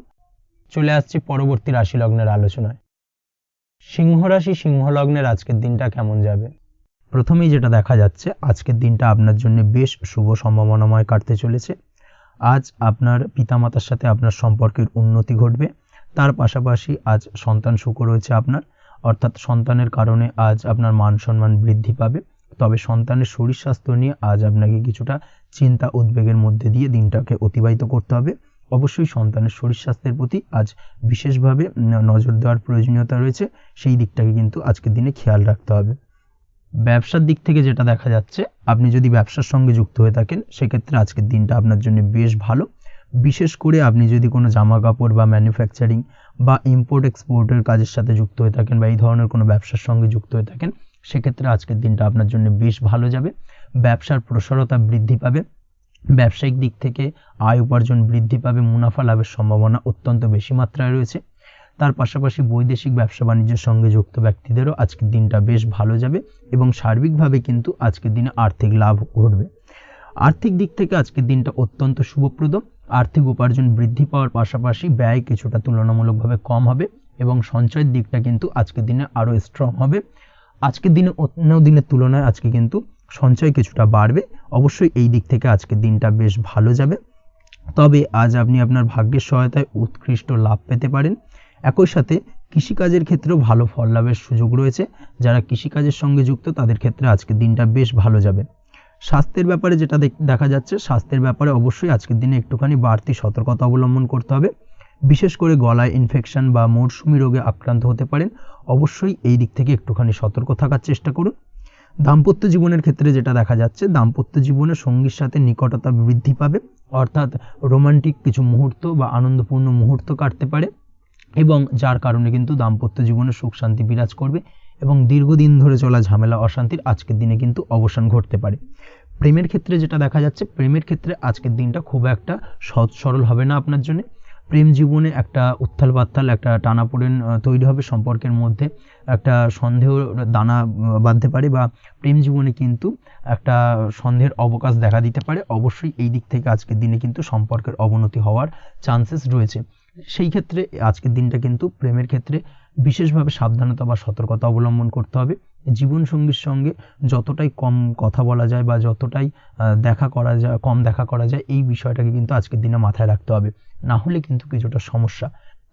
চলে আসছি পরবর্তী রাশি লগ্নের আলোচনায়। সিংহ রাশি, সিংহ লগ্নের আজকের দিনটা কেমন যাবে? প্রথমেই যেটা দেখা যাচ্ছে, আজকের দিনটা আপনার জন্য বেশ শুভ সম্ভাবনাময় কাটতে চলেছে। আজ আপনার পিতামাতার সাথে আপনার সম্পর্কের উন্নতি ঘটবে। তার পাশাপাশি আজ সন্তান সুখ রয়েছে আপনার, অর্থাৎ সন্তানের কারণে আজ আপনার মান সম্মান বৃদ্ধি পাবে। তবে সন্তানের শরীর স্বাস্থ্য নিয়ে আজ আপনাকে কিছুটা চিন্তা উদ্বেগের মধ্যে দিয়ে দিনটাকে অতিবাহিত করতে হবে। অবশ্যই সন্তানের শরীর স্বাস্থ্যের প্রতি আজ বিশেষভাবে নজর দেওয়ার প্রয়োজনীয়তা রয়েছে, সেই দিকটাকে কিন্তু আজকের দিনে খেয়াল রাখতে হবে। ব্যবসার দিক থেকে যেটা দেখা যাচ্ছে, আপনি যদি ব্যবসার সঙ্গে যুক্ত হয়ে থাকেন, সেক্ষেত্রে আজকের দিনটা আপনার জন্য বেশ ভালো। বিশেষ করে আপনি যদি কোনো জামা কাপড় বা ম্যানুফ্যাকচারিং বা ইম্পোর্ট এক্সপোর্টের কাজের সাথে যুক্ত হয়ে থাকেন বা এই ধরনের কোনো ব্যবসার সঙ্গে যুক্ত হয়ে থাকেন, সেক্ষেত্রে আজকের দিনটা আপনার জন্য বেশ ভালো যাবে। ব্যবসার প্রসারতা বৃদ্ধি পাবে, ব্যবসায়িক দিক থেকে আয় উপার্জন বৃদ্ধি পাবে, মুনাফা লাভের সম্ভাবনা অত্যন্ত বেশি মাত্রায় রয়েছে। তার পাশাপাশি বৈদেশিক ব্যবসা বাণিজ্যের সঙ্গে যুক্ত ব্যক্তিদেরও আজকের দিনটা বেশ ভালো যাবে এবং সার্বিকভাবে কিন্তু আজকের দিনে আর্থিক লাভ ঘটবে। আর্থিক দিক থেকে আজকের দিনটা অত্যন্ত শুভপ্রদ। আর্থিক উপার্জন বৃদ্ধি পাওয়ার পাশাপাশি ব্যয় কিছুটা তুলনামূলকভাবে কম হবে এবং সঞ্চয়ের দিকটা কিন্তু আজকের দিনে আরও স্ট্রং হবে। আজকের দিনে অন্য দিনের তুলনায় আজকে কিন্তু সঞ্চয় কিছুটা বাড়বে। অবশ্যই এই দিক থেকে আজকের দিনটা বেশ ভালো যাবে। তবে আজ আপনি আপনার ভাগ্যের সহায়তায় উৎকৃষ্ট লাভ পেতে পারেন। একই সাথে কৃষিকাজের ক্ষেত্রেও ভালো ফল লাভের সুযোগ রয়েছে। যারা কৃষিকাজের সঙ্গে যুক্ত তাদের ক্ষেত্রে আজকের দিনটা বেশ ভালো যাবে। স্বাস্থ্যের ব্যাপারে যেটা দেখা যাচ্ছে, স্বাস্থ্যের ব্যাপারে অবশ্যই আজকের দিনে একটুখানি বাড়তি সতর্কতা অবলম্বন করতে হবে। বিশেষ করে গলায় ইনফেকশন বা মৌসুমি রোগে আক্রান্ত হতে পারেন। অবশ্যই এই দিক থেকে একটুখানি সতর্ক থাকার চেষ্টা করুন। দাম্পত্য জীবনের ক্ষেত্রে যেটা দেখা যাচ্ছে, দাম্পত্য জীবনে সঙ্গীর সাথে নিকটতা বৃদ্ধি পাবে, অর্থাৎ রোমান্টিক কিছু মুহূর্ত বা আনন্দপূর্ণ মুহূর্ত কাটতে পারে এবং যার কারণে কিন্তু দাম্পত্য জীবনে সুখ শান্তি বিরাজ করবে এবং দীর্ঘদিন ধরে চলা ঝামেলা অশান্তির আজকের দিনে কিন্তু অবসান ঘটতে পারে। প্রেমের ক্ষেত্রে যেটা দেখা যাচ্ছে, প্রেমের ক্ষেত্রে আজকের দিনটা খুব একটা সহজ সরল হবে না আপনার জন্য। প্রেম জীবনে একটা উত্থাল পাত্তাল একটা টানাপোড়েন তৈরি হবে, সম্পর্কের মধ্যে একটা সন্দেহ দানা বাঁধতে পারে, বা প্রেম জীবনে কিন্তু একটা সন্দেহের অবকাশ দেখা দিতে পারে। অবশ্যই এই দিক থেকে আজকের দিনে কিন্তু সম্পর্কের অবনতি হওয়ার চান্সেস রয়েছে। সেই ক্ষেত্রে আজকের দিনটা কিন্তু প্রেমের ক্ষেত্রে বিশেষভাবে সাবধানতা বা সতর্কতা অবলম্বন করতে হবে। জীবনসঙ্গীর সঙ্গে যতটাই কম কথা বলা যায় বা যতটাই কম দেখা করা যায়, এই বিষয়টাকে কিন্তু আজকের দিনে মাথায় রাখতে হবে, না হলে কিন্তু কিছুটা সমস্যা।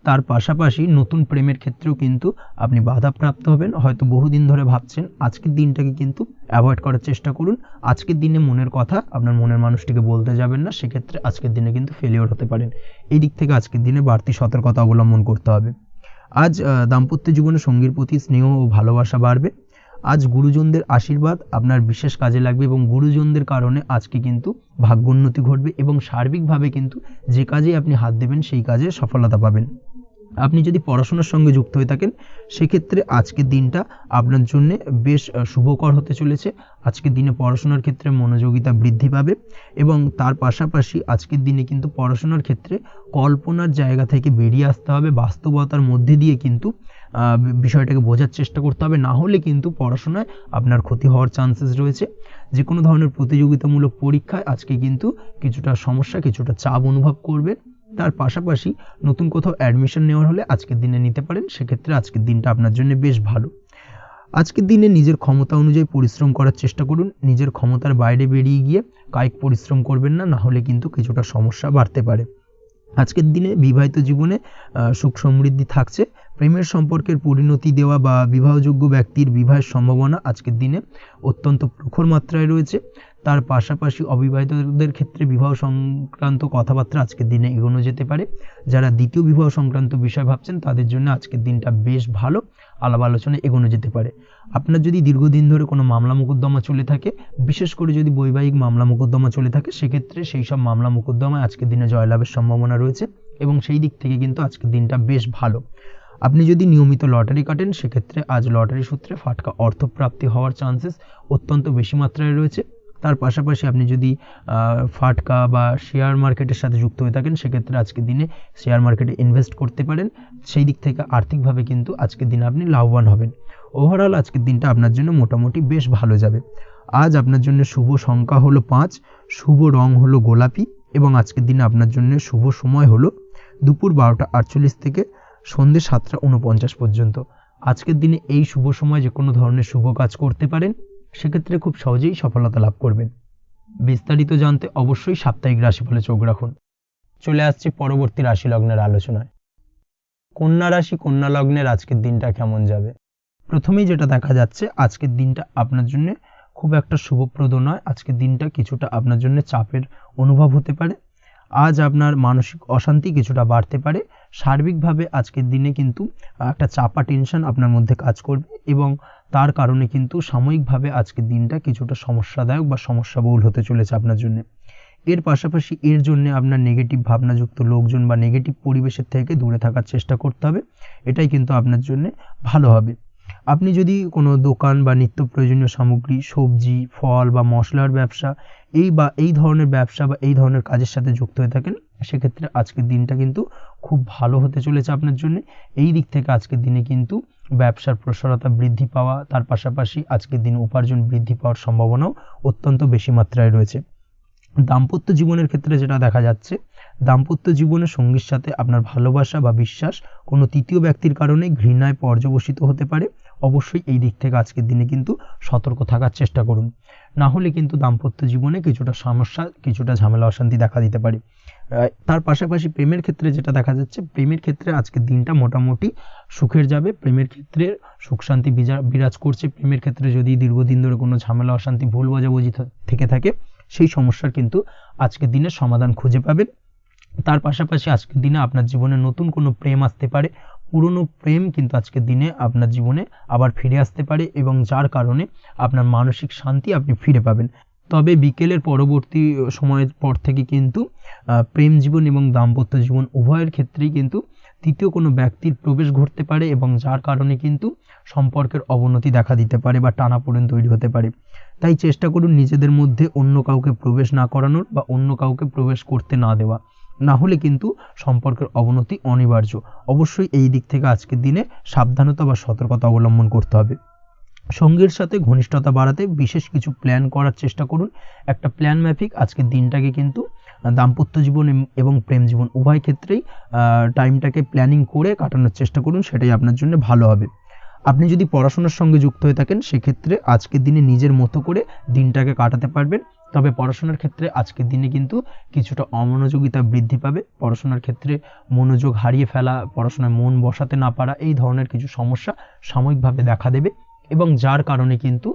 তার পাশাপাশি নতুন প্রেমের ক্ষেত্রেও কিন্তু আপনি বাধাপ্রাপ্ত হবেন। হয়তো বহুদিন ধরে ভাবছেন, আজকের দিনটাকে কিন্তু অ্যাভয়েড করার চেষ্টা করুন। আজকের দিনে মনের কথা আপনার মনের মানুষটিকে বলতে যাবেন না, সেক্ষেত্রে আজকের দিনে কিন্তু ফেলিওর হতে পারেন। এই দিক থেকে আজকের দিনে বাড়তি সতর্কতা অবলম্বন করতে হবে। আজ দাম্পত্য জীবনে সঙ্গীর প্রতি স্নেহ ও ভালোবাসা বাড়বে। আজ গুরুজনদের আশীর্বাদ আপনার বিশেষ কাজে লাগবে, এবং গুরুজনদের কারণে আজকে কিন্তু ভাগ্যোন্নতি ঘটবে, এবং সার্বিকভাবে কিন্তু যে কাজে আপনি হাত দেবেন সেই কাজে সফলতা পাবেন। আপনি যদি পড়াশোনার সঙ্গে যুক্ত হয়ে থাকেন, সেক্ষেত্রে আজকের দিনটা আপনার জন্য বেশ শুভকর হতে চলেছে। আজকের দিনে পড়াশোনার ক্ষেত্রে মনোযোগিতা বৃদ্ধি পাবে, এবং তার পাশাপাশি আজকের দিনে কিন্তু পড়াশোনার ক্ষেত্রে কল্পনার জায়গা থেকে বেরিয়ে আসতে হবে, বাস্তবতার মধ্যে দিয়ে কিন্তু বিষয়টাকে বোঝার চেষ্টা করতে হবে, না হলে কিন্তু পড়াশোনায় আপনার ক্ষতি হওয়ার চান্সেস রয়েছে। যে কোনো ধরনের প্রতিযোগিতামূলক পরীক্ষায় আজকে কিন্তু কিছুটা সমস্যা, কিছুটা চাপ অনুভব করবে। তার পাশাপাশি নতুন কোথাও অ্যাডমিশন নেওয়ার হলে আজকের দিনে নিতে পারেন, সেক্ষেত্রে আজকের দিনটা আপনার জন্য বেশ ভালো। আজকের দিনে নিজের ক্ষমতা অনুযায়ী পরিশ্রম করার চেষ্টা করুন। নিজের ক্ষমতার বাইরে বেরিয়ে গিয়ে কায়িক পরিশ্রম করবেন না, না হলে কিন্তু কিছুটা সমস্যা বাড়তে পারে। আজকের দিনে বিবাহিত জীবনে সুখ সমৃদ্ধি থাকছে। প্রেমের সম্পর্কের পরিণতি দেওয়া বা বিবাহযোগ্য ব্যক্তির বিবাহের সম্ভাবনা আজকের দিনে অত্যন্ত প্রখর মাত্রায় রয়েছে। তার পাশাপাশি অবিবাহিতদের ক্ষেত্রে বিবাহ সংক্রান্ত কথাবার্তা আজকের দিনে এগোনো যেতে পারে। যারা দ্বিতীয় বিবাহ সংক্রান্ত বিষয় ভাবছেন, তাদের জন্য আজকের দিনটা বেশ ভালো, আলাপ আলোচনায় এগোনো যেতে পারে। আপনার যদি দীর্ঘদিন ধরে কোনো মামলা মোকদ্দমা চলে থাকে, বিশেষ করে যদি বৈবাহিক মামলা মোকদ্দমা চলে থাকে, সেক্ষেত্রে সেই সব মামলা মোকদ্দমায় আজকের দিনে জয়লাভের সম্ভাবনা রয়েছে, এবং সেই দিক থেকে কিন্তু আজকের দিনটা বেশ ভালো। আপনি যদি নিয়মিত লটারি কাটেন, সেক্ষেত্রে আজ লটারি সূত্রে ফাটকা অর্থপ্রাপ্তি হওয়ার চান্সেস অত্যন্ত বেশি মাত্রায় রয়েছে। তার পাশাপাশি আপনি যদি ফাটকা বা শেয়ার মার্কেটের সাথে যুক্ত হয়ে থাকেন, সেক্ষেত্রে আজকের দিনে শেয়ার মার্কেটে ইনভেস্ট করতে পারেন। সেই দিক থেকে আর্থিকভাবে কিন্তু আজকের দিনে আপনি লাভবান হবেন। ওভারঅল আজকের দিনটা আপনার জন্য মোটামুটি বেশ ভালো যাবে। আজ আপনার জন্য শুভ সংখ্যা হলো 5, শুভ রং হলো গোলাপি, এবং আজকের দিনে আপনার জন্য শুভ সময় হলো দুপুর 12:48 থেকে সন্ধ্যে 7:49 পর্যন্ত। আজকের দিনে এই শুভ সময় যে কোনো ধরনের শুভ কাজ করতে পারেন, সেক্ষেত্রে খুব সহজেই সফলতা লাভ করবেন। বিস্তারিত জানতে অবশ্যই সাপ্তাহিক রাশিফলে চোখ রাখুন। চলে আসছি পরবর্তী রাশি লগ্নের আলোচনায়। কন্যা রাশি, কন্যা লগ্নের আজকের দিনটা কেমন যাবে? প্রথমেই যেটা দেখা যাচ্ছে, আজকের দিনটা আপনার জন্য খুব একটা শুভপ্রদ নয়। আজকের দিনটা কিছুটা আপনার জন্য চাপের অনুভব হতে পারে। আজ আপনার মানসিক অশান্তি কিছুটা বাড়তে পারে। সার্বিকভাবে আজকের দিনে কিন্তু একটা চাপা টেনশন আপনার মধ্যে কাজ করবে, এবং তার কারণে কিন্তু সাময়িকভাবে আজকের দিনটা কিছুটা সমস্যাদায়ক বা সমস্যাবহুল হতে চলেছে আপনার জন্য। এর পাশাপাশি এর জন্য আপনার নেগেটিভ ভাবনাযুক্ত লোকজন বা নেগেটিভ পরিবেশের থেকে দূরে থাকার চেষ্টা করতে হবে। এটাই কিন্তু আপনার জন্য ভালো হবে। আপনি যদি কোনো দোকান বা নিত্য প্রয়োজনীয় সামগ্রী, সবজি, ফল বা মশলার ব্যবসা, এই ধরনের ব্যবসা বা এই ধরনের কাজের সাথে যুক্ত হয়ে থাকেন, সেক্ষেত্রে আজকের দিনটা কিন্তু খুব ভালো হতে চলেছে আপনার জন্য। এই দিক থেকে আজকের দিনে কিন্তু ব্যবসার প্রসারতা বৃদ্ধি পাওয়া, তার পাশাপাশি আজকের দিনে উপার্জন বৃদ্ধি পাওয়ার সম্ভাবনাও অত্যন্ত বেশি মাত্রায় রয়েছে। দাম্পত্য জীবনের ক্ষেত্রে যেটা দেখা যাচ্ছে, দাম্পত্য জীবনে সঙ্গীর সাথে আপনার ভালোবাসা বা বিশ্বাস কোনো তৃতীয় ব্যক্তির কারণে ঘৃণায় পর্যবসিত হতে পারে। অবশ্যই এই দিক থেকে আজকের দিনে কিন্তু সতর্ক থাকার চেষ্টা করুন, না হলে কিন্তু দাম্পত্য জীবনে কিছুটা সমস্যা, কিছুটা ঝামেলা অশান্তি দেখা দিতে পারে। তার পাশাপাশি প্রেমের ক্ষেত্রে যেটা দেখা যাচ্ছে, প্রেমের ক্ষেত্রে আজকের দিনটা মোটামুটি সুখের যাবে। প্রেমের ক্ষেত্রে সুখ শান্তি বিরাজ করছে। প্রেমের ক্ষেত্রে যদি দীর্ঘদিন ধরে কোনো ঝামেলা অশান্তি, ভুল বোঝাবুঝি থেকে থাকে, সেই সমস্যার কিন্তু আজকের দিনে সমাধান খুঁজে পাবেন। তার পাশাপাশি আজকের দিনে আপনার জীবনে নতুন কোনো প্রেম আসতে পারে। পুরনো প্রেম কিন্তু আজকের দিনে আপনার জীবনে আবার ফিরে আসতে পারে, এবং যার কারণে আপনার মানসিক শান্তি আপনি ফিরে পাবেন। তবে বিকেলের পরবর্তী সময়ের পর থেকে কিন্তু প্রেম জীবন এবং দাম্পত্য জীবন উভয়ের ক্ষেত্রেই কিন্তু তৃতীয় কোনো ব্যক্তির প্রবেশ ঘটতে পারে, এবং যার কারণে কিন্তু সম্পর্কের অবনতি দেখা দিতে পারে বা টানাপোড়েন তৈরি হতে পারে। তাই চেষ্টা করুন নিজেদের মধ্যে অন্য কাউকে প্রবেশ না করানোর বা অন্য কাউকে প্রবেশ করতে না দেওয়া। না হলে কিন্তু সম্পর্কের অবনতি অনিবার্য। অবশ্যই এই দিক থেকে আজকের দিনে সাবধানতা বা সতর্কতা অবলম্বন করতে হবে। সঙ্গীর সাথে ঘনিষ্ঠতা বাড়াতে বিশেষ কিছু প্ল্যান করার চেষ্টা করুন। একটা প্ল্যান মাফিক আজকের দিনটাকে কিন্তু দাম্পত্য জীবন এবং প্রেম জীবন উভয় ক্ষেত্রেই টাইমটাকে প্ল্যানিং করে কাটানোর চেষ্টা করুন, সেটাই আপনার জন্য ভালো হবে। আপনি যদি পড়াশোনার সঙ্গে যুক্ত হয়ে থাকেন সেক্ষেত্রে আজকের দিনে নিজের মতো করে দিনটাকে কাটাতে পারবেন। তবে পড়াশোনার ক্ষেত্রে আজকের দিনে কিন্তু কিছুটা অমনোযোগিতা বৃদ্ধি পাবে। পড়াশোনার ক্ষেত্রে মনোযোগ হারিয়ে ফেলা, পড়াশোনায় মন বসাতে না পারা, এই ধরনের কিছু সমস্যা সাময়িকভাবে দেখা দেবে এবং যার কারণে কিন্তু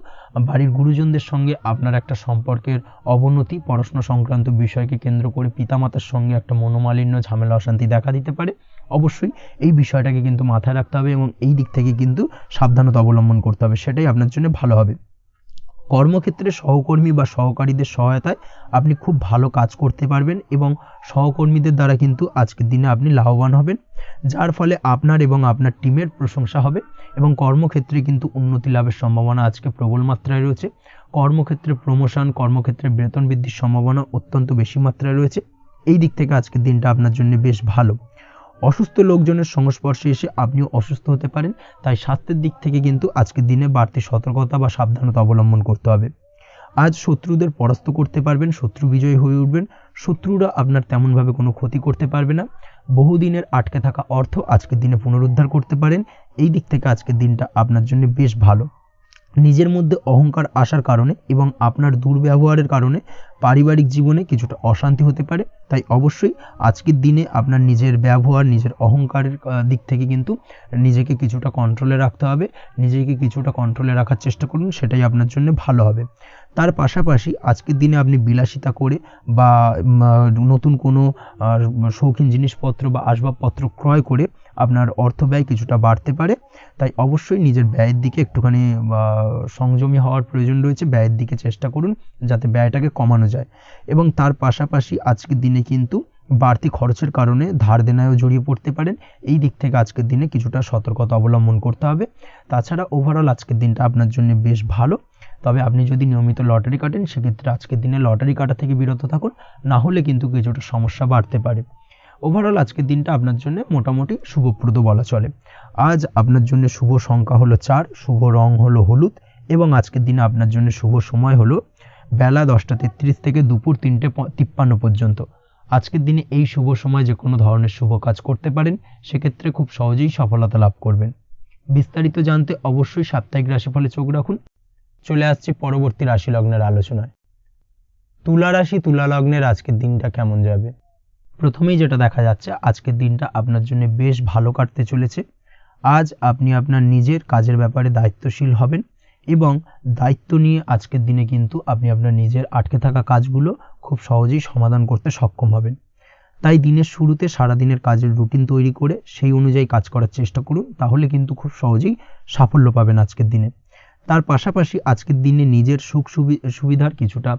বাড়ির গুরুজনদের সঙ্গে আপনার একটা সম্পর্কের অবনতি, পড়াশোনা সংক্রান্ত বিষয়কে কেন্দ্র করে পিতামাতার সঙ্গে একটা মনোমালিন্য, ঝামেলা, অশান্তি দেখা দিতে পারে। অবশ্যই এই বিষয়টাকে কিন্তু মাথায় রাখতে হবে এবং এই দিক থেকে কিন্তু সাবধানতা অবলম্বন করতে হবে, সেটাই আপনার জন্য ভালো হবে। কর্মক্ষেত্রে সহকর্মী বা সহকারীদের সহায়তায় আপনি খুব ভালো কাজ করতে পারবেন এবং সহকর্মীদের দ্বারা কিন্তু আজকের দিনে আপনি লাভবান হবেন, যার ফলে আপনার এবং আপনার টিমের প্রশংসা হবে এবং কর্মক্ষেত্রে কিন্তু উন্নতি লাভের সম্ভাবনা আজকে প্রবল মাত্রায় রয়েছে। কর্মক্ষেত্রে প্রমোশন, কর্মক্ষেত্রে বেতন বৃদ্ধির সম্ভাবনা অত্যন্ত বেশি মাত্রায় রয়েছে। এই দিক থেকে আজকের দিনটা আপনার জন্য বেশ ভালো। অসুস্থ লোকজনের সংস্পর্শে এসে আপনিও অসুস্থ হতে পারেন, তাই স্বাস্থ্যের দিক থেকে কিন্তু আজকের দিনে বাড়তি সতর্কতা বা সাবধানতা অবলম্বন করতে হবে। আজ শত্রুদের পরাস্ত করতে পারবেন, শত্রু বিজয়ী হয়ে উঠবেন। শত্রুরা আপনার তেমনভাবে কোনো ক্ষতি করতে পারবে না। বহুদিনের আটকে থাকা অর্থ আজকের দিনে পুনরুদ্ধার করতে পারেন। এই দিক থেকে আজকের দিনটা আপনার জন্য বেশ ভালো। নিজের মধ্যে অহংকার আসার কারণে এবং আপনার দুর্ব্যবহারের কারণে পারিবারিক জীবনে কিছুটা অশান্তি হতে পারে, তাই অবশ্যই আজকের দিনে আপনার নিজের ব্যবহার, নিজের অহংকারের দিক থেকে কিন্তু নিজেকে কিছুটা কন্ট্রোলে রাখতে হবে। নিজেকে কিছুটা কন্ট্রোলে রাখার চেষ্টা করুন, সেটাই আপনার জন্য ভালো হবে। তার পাশাপাশি আজকের দিনে আপনি বিলাসিতা করে বা নতুন কোনো শৌখিন জিনিসপত্র বা আসবাবপত্র ক্রয় করে আপনার অর্থ ব্যয় কিছুটা বাড়তে পারে, তাই অবশ্যই নিজের ব্যয়ের দিকে একটুখানি সংযমী হওয়ার প্রয়োজন রয়েছে। ব্যয়ের দিকে চেষ্টা করুন যাতে ব্যয়টাকে কমানো যায় এবং তার পাশাপাশি আজকের দিনে কিন্তু বাড়তি খরচের কারণে ধার দেনায়ও জড়িয়ে পড়তে পারেন। এই দিক থেকে আজকের দিনে কিছুটা সতর্কতা অবলম্বন করতে হবে। তাছাড়া ওভারঅল আজকের দিনটা আপনার জন্য বেশ ভালো। তবে আপনি যদি নিয়মিত লটারি কাটেন সেক্ষেত্রে আজকের দিনে লটারি কাটা থেকে বিরত থাকুন, না হলে কিন্তু কিছুটা সমস্যা বাড়তে পারে। ওভারঅল আজকের দিনটা আপনার জন্য মোটামুটি শুভপ্রদ বলা চলে। আজ আপনার জন্য শুভ সংখ্যা হলো 4, শুভ রং হলো হলুদ এবং আজকের দিনে আপনার জন্য শুভ সময় হলো বেলা 10:33 থেকে দুপুর 3:53 পর্যন্ত। আজকের দিনে এই শুভ সময় যে কোনো ধরনের শুভ কাজ করতে পারেন, সেক্ষেত্রে খুব সহজেই সফলতা লাভ করবেন। বিস্তারিত জানতে অবশ্যই সাপ্তাহিক রাশিফলে চোখ রাখুন। চলে আসছে পরবর্তী রাশি লগ্নের আলোচনায়। তুলা রাশি, তুলা লগ্নের আজকের দিনটা কেমন যাবে? প্রথমেই যেটা দেখা যাচ্ছে আজকের দিনটা আপনার জন্য বেশ ভালো কাটতে চলেছে। আজ আপনি আপনার নিজের কাজের ব্যাপারে দায়িত্বশীল হবেন এবং দায়িত্ব নিয়ে আজকের দিনে কিন্তু আপনি আপনার নিজের আটকে থাকা কাজগুলো খুব সহজেই সমাধান করতে সক্ষম হবেন। তাই দিনের শুরুতে সারাদিনের কাজের রুটিন তৈরি করে সেই অনুযায়ী কাজ করার চেষ্টা করুন, তাহলে কিন্তু খুব সহজেই সাফল্য পাবেন আজকের দিনে। তার পাশাপাশি আজকের দিনে নিজের সুখ সুবিধার কিছুটা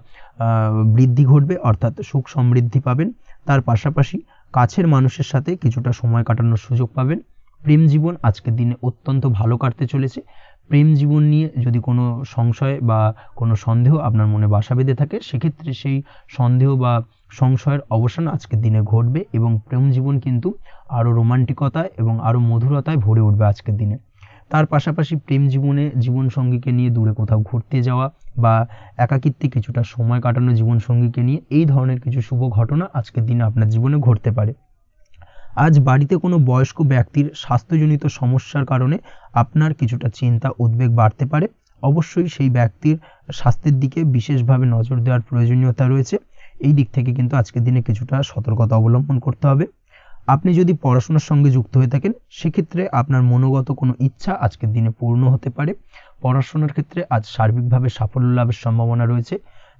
বৃদ্ধি ঘটবে, অর্থাৎ সুখ সমৃদ্ধি পাবেন। তার পাশাপাশি কাছের মানুষের সাথে কিছুটা সময় কাটানোর সুযোগ পাবেন। প্রেম জীবন আজকের দিনে অত্যন্ত ভালো কাটতে চলেছে। প্রেম জীবন নিয়ে যদি কোনো সংশয় বা কোনো সন্দেহ আপনার মনে বাসা বেঁধে থাকে, সেক্ষেত্রে সেই সন্দেহ বা সংশয়ের অবসান আজকের দিনে ঘটবে এবং প্রেম জীবন কিন্তু আরও রোমান্টিকতায় এবং আরও মধুরতায় ভরে উঠবে আজকের দিনে। তার পাশাপাশি প্রেম জীবনে জীবনসঙ্গীকে নিয়ে দূরে কোথাও ঘুরতে যাওয়া বা একাকিত্বে কিছুটা সময় কাটানো জীবনসঙ্গীকে নিয়ে, এই ধরনের কিছু শুভ ঘটনা আজকের দিনে আপনার জীবনে ঘটতে পারে। আজ বাড়িতে কোনো বয়স্ক ব্যক্তির স্বাস্থ্যজনিত সমস্যার কারণে আপনার কিছুটা চিন্তা উদ্বেগ বাড়তে পারে। অবশ্যই সেই ব্যক্তির স্বাস্থ্যের দিকে বিশেষভাবে নজর দেওয়ার প্রয়োজনীয়তা রয়েছে। এই দিক থেকে কিন্তু আজকের দিনে কিছুটা সতর্কতা অবলম্বন করতে হবে। আপনি যদি পড়াশোনার সঙ্গে যুক্ত হয়ে থাকেন সেক্ষেত্রে আপনার মনোগত কোনো ইচ্ছা আজকের দিনে পূর্ণ হতে পারে। পড়াশোনার ক্ষেত্রে আজ সার্বিকভাবে সাফল্য লাভের সম্ভাবনা রয়েছে।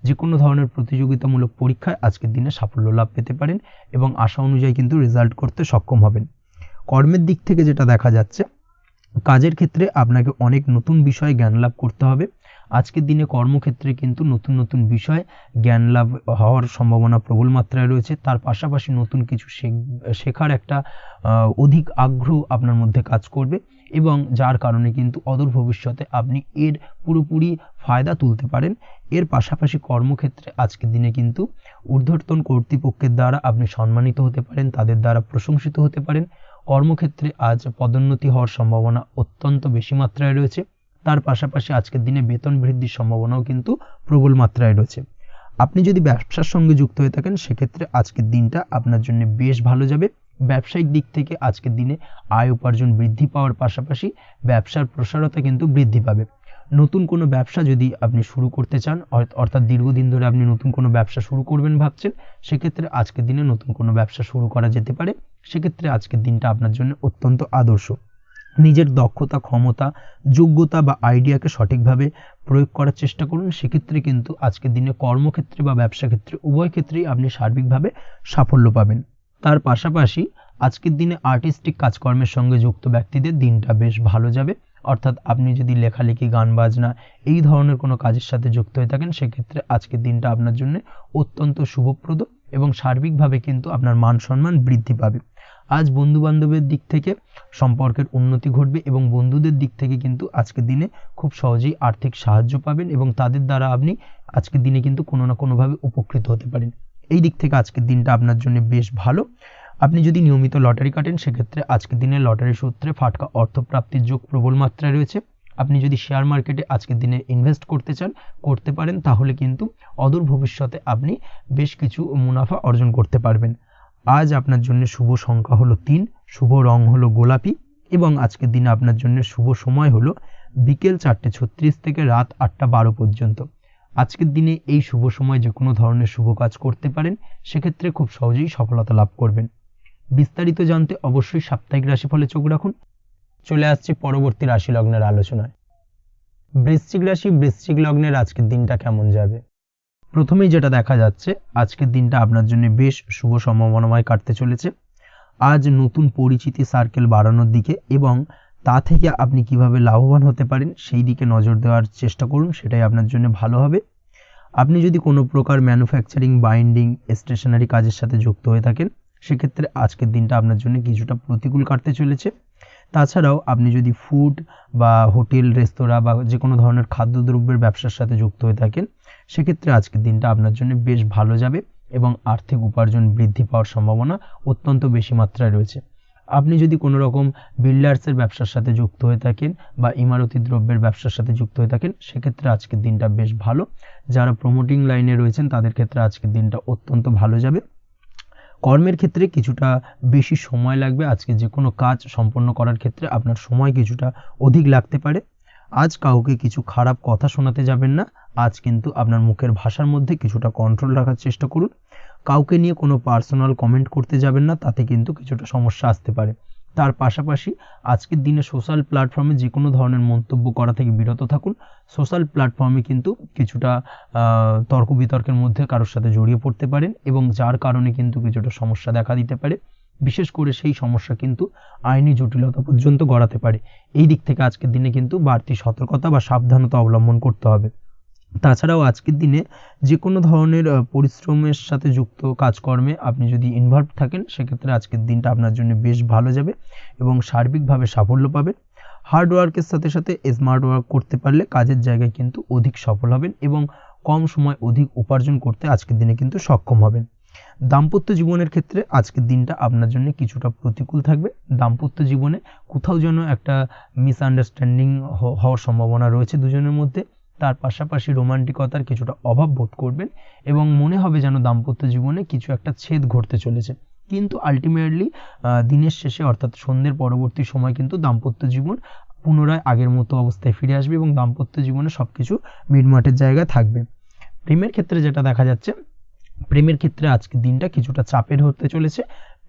যে কোনো ধরনের প্রতিযোগিতামূলক পরীক্ষায় আজকের দিনে সাফল্য লাভ পেতে পারেন এবং আশা অনুযায়ী কিন্তু রেজাল্ট করতে সক্ষম হবেন। কর্মের দিক থেকে যেটা দেখা যাচ্ছে, কাজের ক্ষেত্রে আপনাকে অনেক নতুন বিষয়ে জ্ঞান লাভ করতে হবে। আজকের দিনে কর্মক্ষেত্রে কিন্তু নতুন নতুন বিষয় জ্ঞান লাভ হওয়ার সম্ভাবনা প্রবল মাত্রায় রয়েছে। তার পাশাপাশি নতুন কিছু শেখার একটা অধিক আগ্রহ আপনার মধ্যে কাজ করবে। এবং যার কারণে কিন্তু অদূর ভবিষ্যতে আপনি এর পুরোপুরি ফায়দা তুলতে পারেন। এর পাশাপাশি কর্মক্ষেত্রে আজকের দিনে কিন্তু ঊর্ধ্বতন কর্তৃপক্ষের দ্বারা আপনি সম্মানিত হতে পারেন, তাদের দ্বারা প্রশংসিত হতে পারেন। কর্মক্ষেত্রে আজ পদোন্নতি হওয়ার সম্ভাবনা অত্যন্ত বেশি মাত্রায় রয়েছে। তার পাশাপাশি আজকের দিনে বেতন বৃদ্ধির সম্ভাবনাও কিন্তু প্রবল মাত্রায় রয়েছে। আপনি যদি ব্যবসার সঙ্গে যুক্ত হয়ে থাকেন সেক্ষেত্রে আজকের দিনটা আপনার জন্য বেশ ভালো যাবে। ব্যবসায়িক দিক থেকে আজকের দিনে আয় উপার্জন বৃদ্ধি পাওয়ার পাশাপাশি ব্যবসার প্রসারতা কিন্তু বৃদ্ধি পাবে। নতুন কোনো ব্যবসা যদি আপনি শুরু করতে চান, অর্থাৎ দীর্ঘদিন ধরে আপনি নতুন কোনো ব্যবসা শুরু করবেন ভাবছেন, সেক্ষেত্রে আজকের দিনে নতুন কোনো ব্যবসা শুরু করা যেতে পারে। সেক্ষেত্রে আজকের দিনটা আপনার জন্য অত্যন্ত আদর্শ। নিজের দক্ষতা, ক্ষমতা, যোগ্যতা বা আইডিয়াকে সঠিকভাবে প্রয়োগ করার চেষ্টা করুন। সেক্ষেত্রে কিন্তু আজকের দিনে কর্মক্ষেত্রে বা ব্যবসা ক্ষেত্রে উভয় ক্ষেত্রেই আপনি সার্বিকভাবে সাফল্য পাবেন। তার পাশাপাশি আজকের দিনে আর্টিস্টিক কাজকর্মের সঙ্গে যুক্ত ব্যক্তিদের দিনটা বেশ ভালো যাবে। অর্থাৎ আপনি যদি লেখালেখি, গান বাজনা এই ধরনের কোনো কাজের সাথে যুক্ত হয়ে থাকেন সেক্ষেত্রে আজকের দিনটা আপনার জন্য অত্যন্ত শুভপ্রদ এবং সার্বিকভাবে কিন্তু আপনার মান সম্মান বৃদ্ধি পাবে। আজ বন্ধু বান্ধবের দিক থেকে সম্পর্কের উন্নতি ঘটবে এবং বন্ধুদের দিক থেকে কিন্তু আজকের দিনে খুব সহজেই আর্থিক সাহায্য পাবেন এবং তাদের দ্বারা আপনি আজকের দিনে কিন্তু কোনো না কোনোভাবে উপকৃত হতে পারেন। এই দিক থেকে আজকের দিনটা আপনার জন্য বেশ ভালো। আপনি যদি নিয়মিত লটারি কাটেন সেক্ষেত্রে আজকের দিনে লটারি সূত্রে ফাটকা অর্থপ্রাপ্তির যোগ প্রবল মাত্রায় রয়েছে। আপনি যদি শেয়ার মার্কেটে আজকের দিনে ইনভেস্ট করতে চান, করতে পারেন, তাহলে কিন্তু অদূর ভবিষ্যতে আপনি বেশ কিছু মুনাফা অর্জন করতে পারবেন। আজ আপনার জন্য শুভ সংখ্যা হলো 3, শুভ রং হলো গোলাপি এবং আজকের দিনে আপনার জন্য শুভ সময় হলো বিকেল 4:36 থেকে রাত 8:12 পর্যন্ত। আজকের দিনে এই শুভ সময় যে কোনো ধরনের শুভ কাজ করতে পারেন, সেক্ষেত্রে খুব সহজেই সফলতা লাভ করবেন। বিস্তারিত জানতে অবশ্যই সাপ্তাহিক রাশিফলে চোখ রাখুন। চলে আসছে পরবর্তী রাশি লগ্নের আলোচনায়। বৃশ্চিক রাশি, বৃশ্চিক লগ্নের আজকের দিনটা কেমন যাবে? প্রথমেই যেটা দেখা যাচ্ছে, আজকের দিনটা আপনার জন্য বেশ শুভ সম্ভাবনাময় কাটতে চলেছে। আজ নতুন পরিচিতি সার্কেল বাড়ানোর দিকে এবং তা থেকে আপনি কিভাবে লাভবান হতে পারেন সেই দিকে নজর দেওয়ার চেষ্টা করুন, সেটাই আপনার জন্য ভালো হবে। আপনি যদি কোনো প্রকার ম্যানুফ্যাকচারিং, বাইন্ডিং, স্টেশনারি কাজের সাথে যুক্ত হয়ে থাকেন সেক্ষেত্রে আজকের দিনটা আপনার জন্য কিছুটা প্রতিকূল কাটতে চলেছে। তাছাড়াও আপনি যদি ফুড বা হোটেল, রেস্তোরাঁ বা যে কোনো ধরনের খাদ্যদ্রব্যের ব্যবসার সাথে যুক্ত হয়ে থাকেন সেক্ষেত্রে আজকের দিনটা আপনার জন্য বেশ ভালো যাবে এবং আর্থিক উপার্জন বৃদ্ধি পাওয়ার সম্ভাবনা অত্যন্ত বেশি মাত্রায় রয়েছে। আপনি যদি কোনো রকম বিল্ডার্সের ব্যবসার সাথে যুক্ত হয়ে থাকেন বা ইমারতি দ্রব্যের ব্যবসার সাথে যুক্ত হয়ে থাকেন সেক্ষেত্রে আজকের দিনটা বেশ ভালো। যারা প্রমোটিং লাইনে রয়েছেন তাদের ক্ষেত্রে আজকের দিনটা অত্যন্ত ভালো যাবে। কর্মের ক্ষেত্রে কিছুটা বেশি সময় লাগবে। আজকে যে কোনো কাজ সম্পন্ন করার ক্ষেত্রে আপনার সময় কিছুটা অধিক লাগতে পারে। আজ কাউকে কিছু খারাপ কথা শোনাতে যাবেন না। আজ কিন্তু আপনার মুখের ভাষার মধ্যে কিছুটা কন্ট্রোল রাখার চেষ্টা করুন। কাউকে নিয়ে কোনো পার্সোনাল কমেন্ট করতে যাবেন না, তাতে কিন্তু কিছুটা সমস্যা আসতে পারে। তার পাশাপাশি আজকের দিনে সোশ্যাল প্ল্যাটফর্মে যে কোনো ধরনের মন্তব্য করা থেকে বিরত থাকুন। সোশ্যাল প্ল্যাটফর্মে কিন্তু কিছুটা তর্ক বিতর্কের মধ্যে কারোর সাথে জড়িয়ে পড়তে পারেন এবং যার কারণে কিন্তু কিছুটা সমস্যা দেখা দিতে পারে। বিশেষ করে সেই সমস্যা কিন্তু আইনি জটিলতা পর্যন্ত গড়াতে পারে। এই দিক থেকে আজকের দিনে কিন্তু বাড়তি সতর্কতা বা সাবধানতা অবলম্বন করতে হবে। তাছাড়াও আজকের দিনে যে কোনো ধরনের পরিশ্রমের সাথে যুক্ত কাজকর্মে আপনি যদি ইনভলভ থাকেন সেক্ষেত্রে আজকের দিনটা আপনার জন্য বেশ ভালো যাবে এবং সার্বিকভাবে সাফল্য পাবেন। হার্ড ওয়ার্কের সাথে সাথে স্মার্ট ওয়ার্ক করতে পারলে কাজের জায়গায় কিন্তু অধিক সফল হবেন এবং কম সময় অধিক উপার্জন করতে আজকের দিনে কিন্তু সক্ষম হবেন। দাম্পত্য জীবনের ক্ষেত্রে আজকের দিনটা আপনার জন্য কিছুটা প্রতিকূল থাকবে। দাম্পত্য জীবনে কোথাও যেন একটা মিসআন্ডারস্ট্যান্ডিং হওয়ার সম্ভাবনা রয়েছে দুজনের মধ্যে। তার পাশাপাশি রোমান্টিকতার কিছুটা অভাব বোধ করবেন এবং মনে হবে যেন দাম্পত্য জীবনে কিছু একটা ছেদ ঘটতে চলেছে। কিন্তু আলটিমেটলি দিনের শেষে অর্থাৎ সন্ধ্যের পরবর্তী সময় কিন্তু দাম্পত্য জীবন পুনরায় আগের মতো অবস্থায় ফিরে আসবে এবং দাম্পত্য জীবনে সবকিছু মিটমাটের জায়গায় থাকবে। প্রেমের ক্ষেত্রে যেটা দেখা যাচ্ছে, প্রেমের ক্ষেত্রে আজকের দিনটা কিছুটা চাপের হতে চলেছে।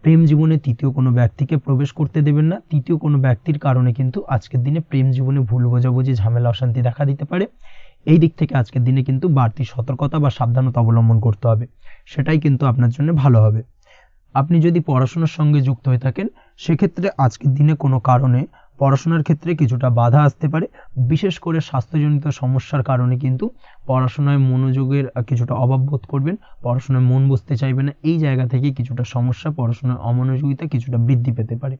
প্রেম জীবনে তৃতীয় কোনো ব্যক্তিকে প্রবেশ করতে দেবেন না। তৃতীয় কোনো ব্যক্তির কারণে কিন্তু আজকের দিনে প্রেম জীবনে ভুল বোঝাবুঝি, ঝামেলা, অশান্তি দেখা দিতে পারে। এই দিক থেকে আজকের দিনে কিন্তু বাড়তি সতর্কতা বা সাবধানতা অবলম্বন করতে হবে, সেটাই কিন্তু আপনার জন্য ভালো হবে। আপনি যদি পড়াশোনার সঙ্গে যুক্ত হয়ে থাকেন সেক্ষেত্রে আজকের দিনে কোনো কারণে পড়াশোনার ক্ষেত্রে কিছুটা বাধা আসতে পারে। বিশেষ করে স্বাস্থ্যজনিত সমস্যার কারণে কিন্তু পড়াশোনায় মনোযোগের কিছুটা অভাব বোধ করবেন, পড়াশোনায় মন বসতে চাইবে না। এই জায়গা থেকে কিছুটা সমস্যা, পড়াশোনার অমনোযোগিতা কিছুটা বৃদ্ধি পেতে পারে।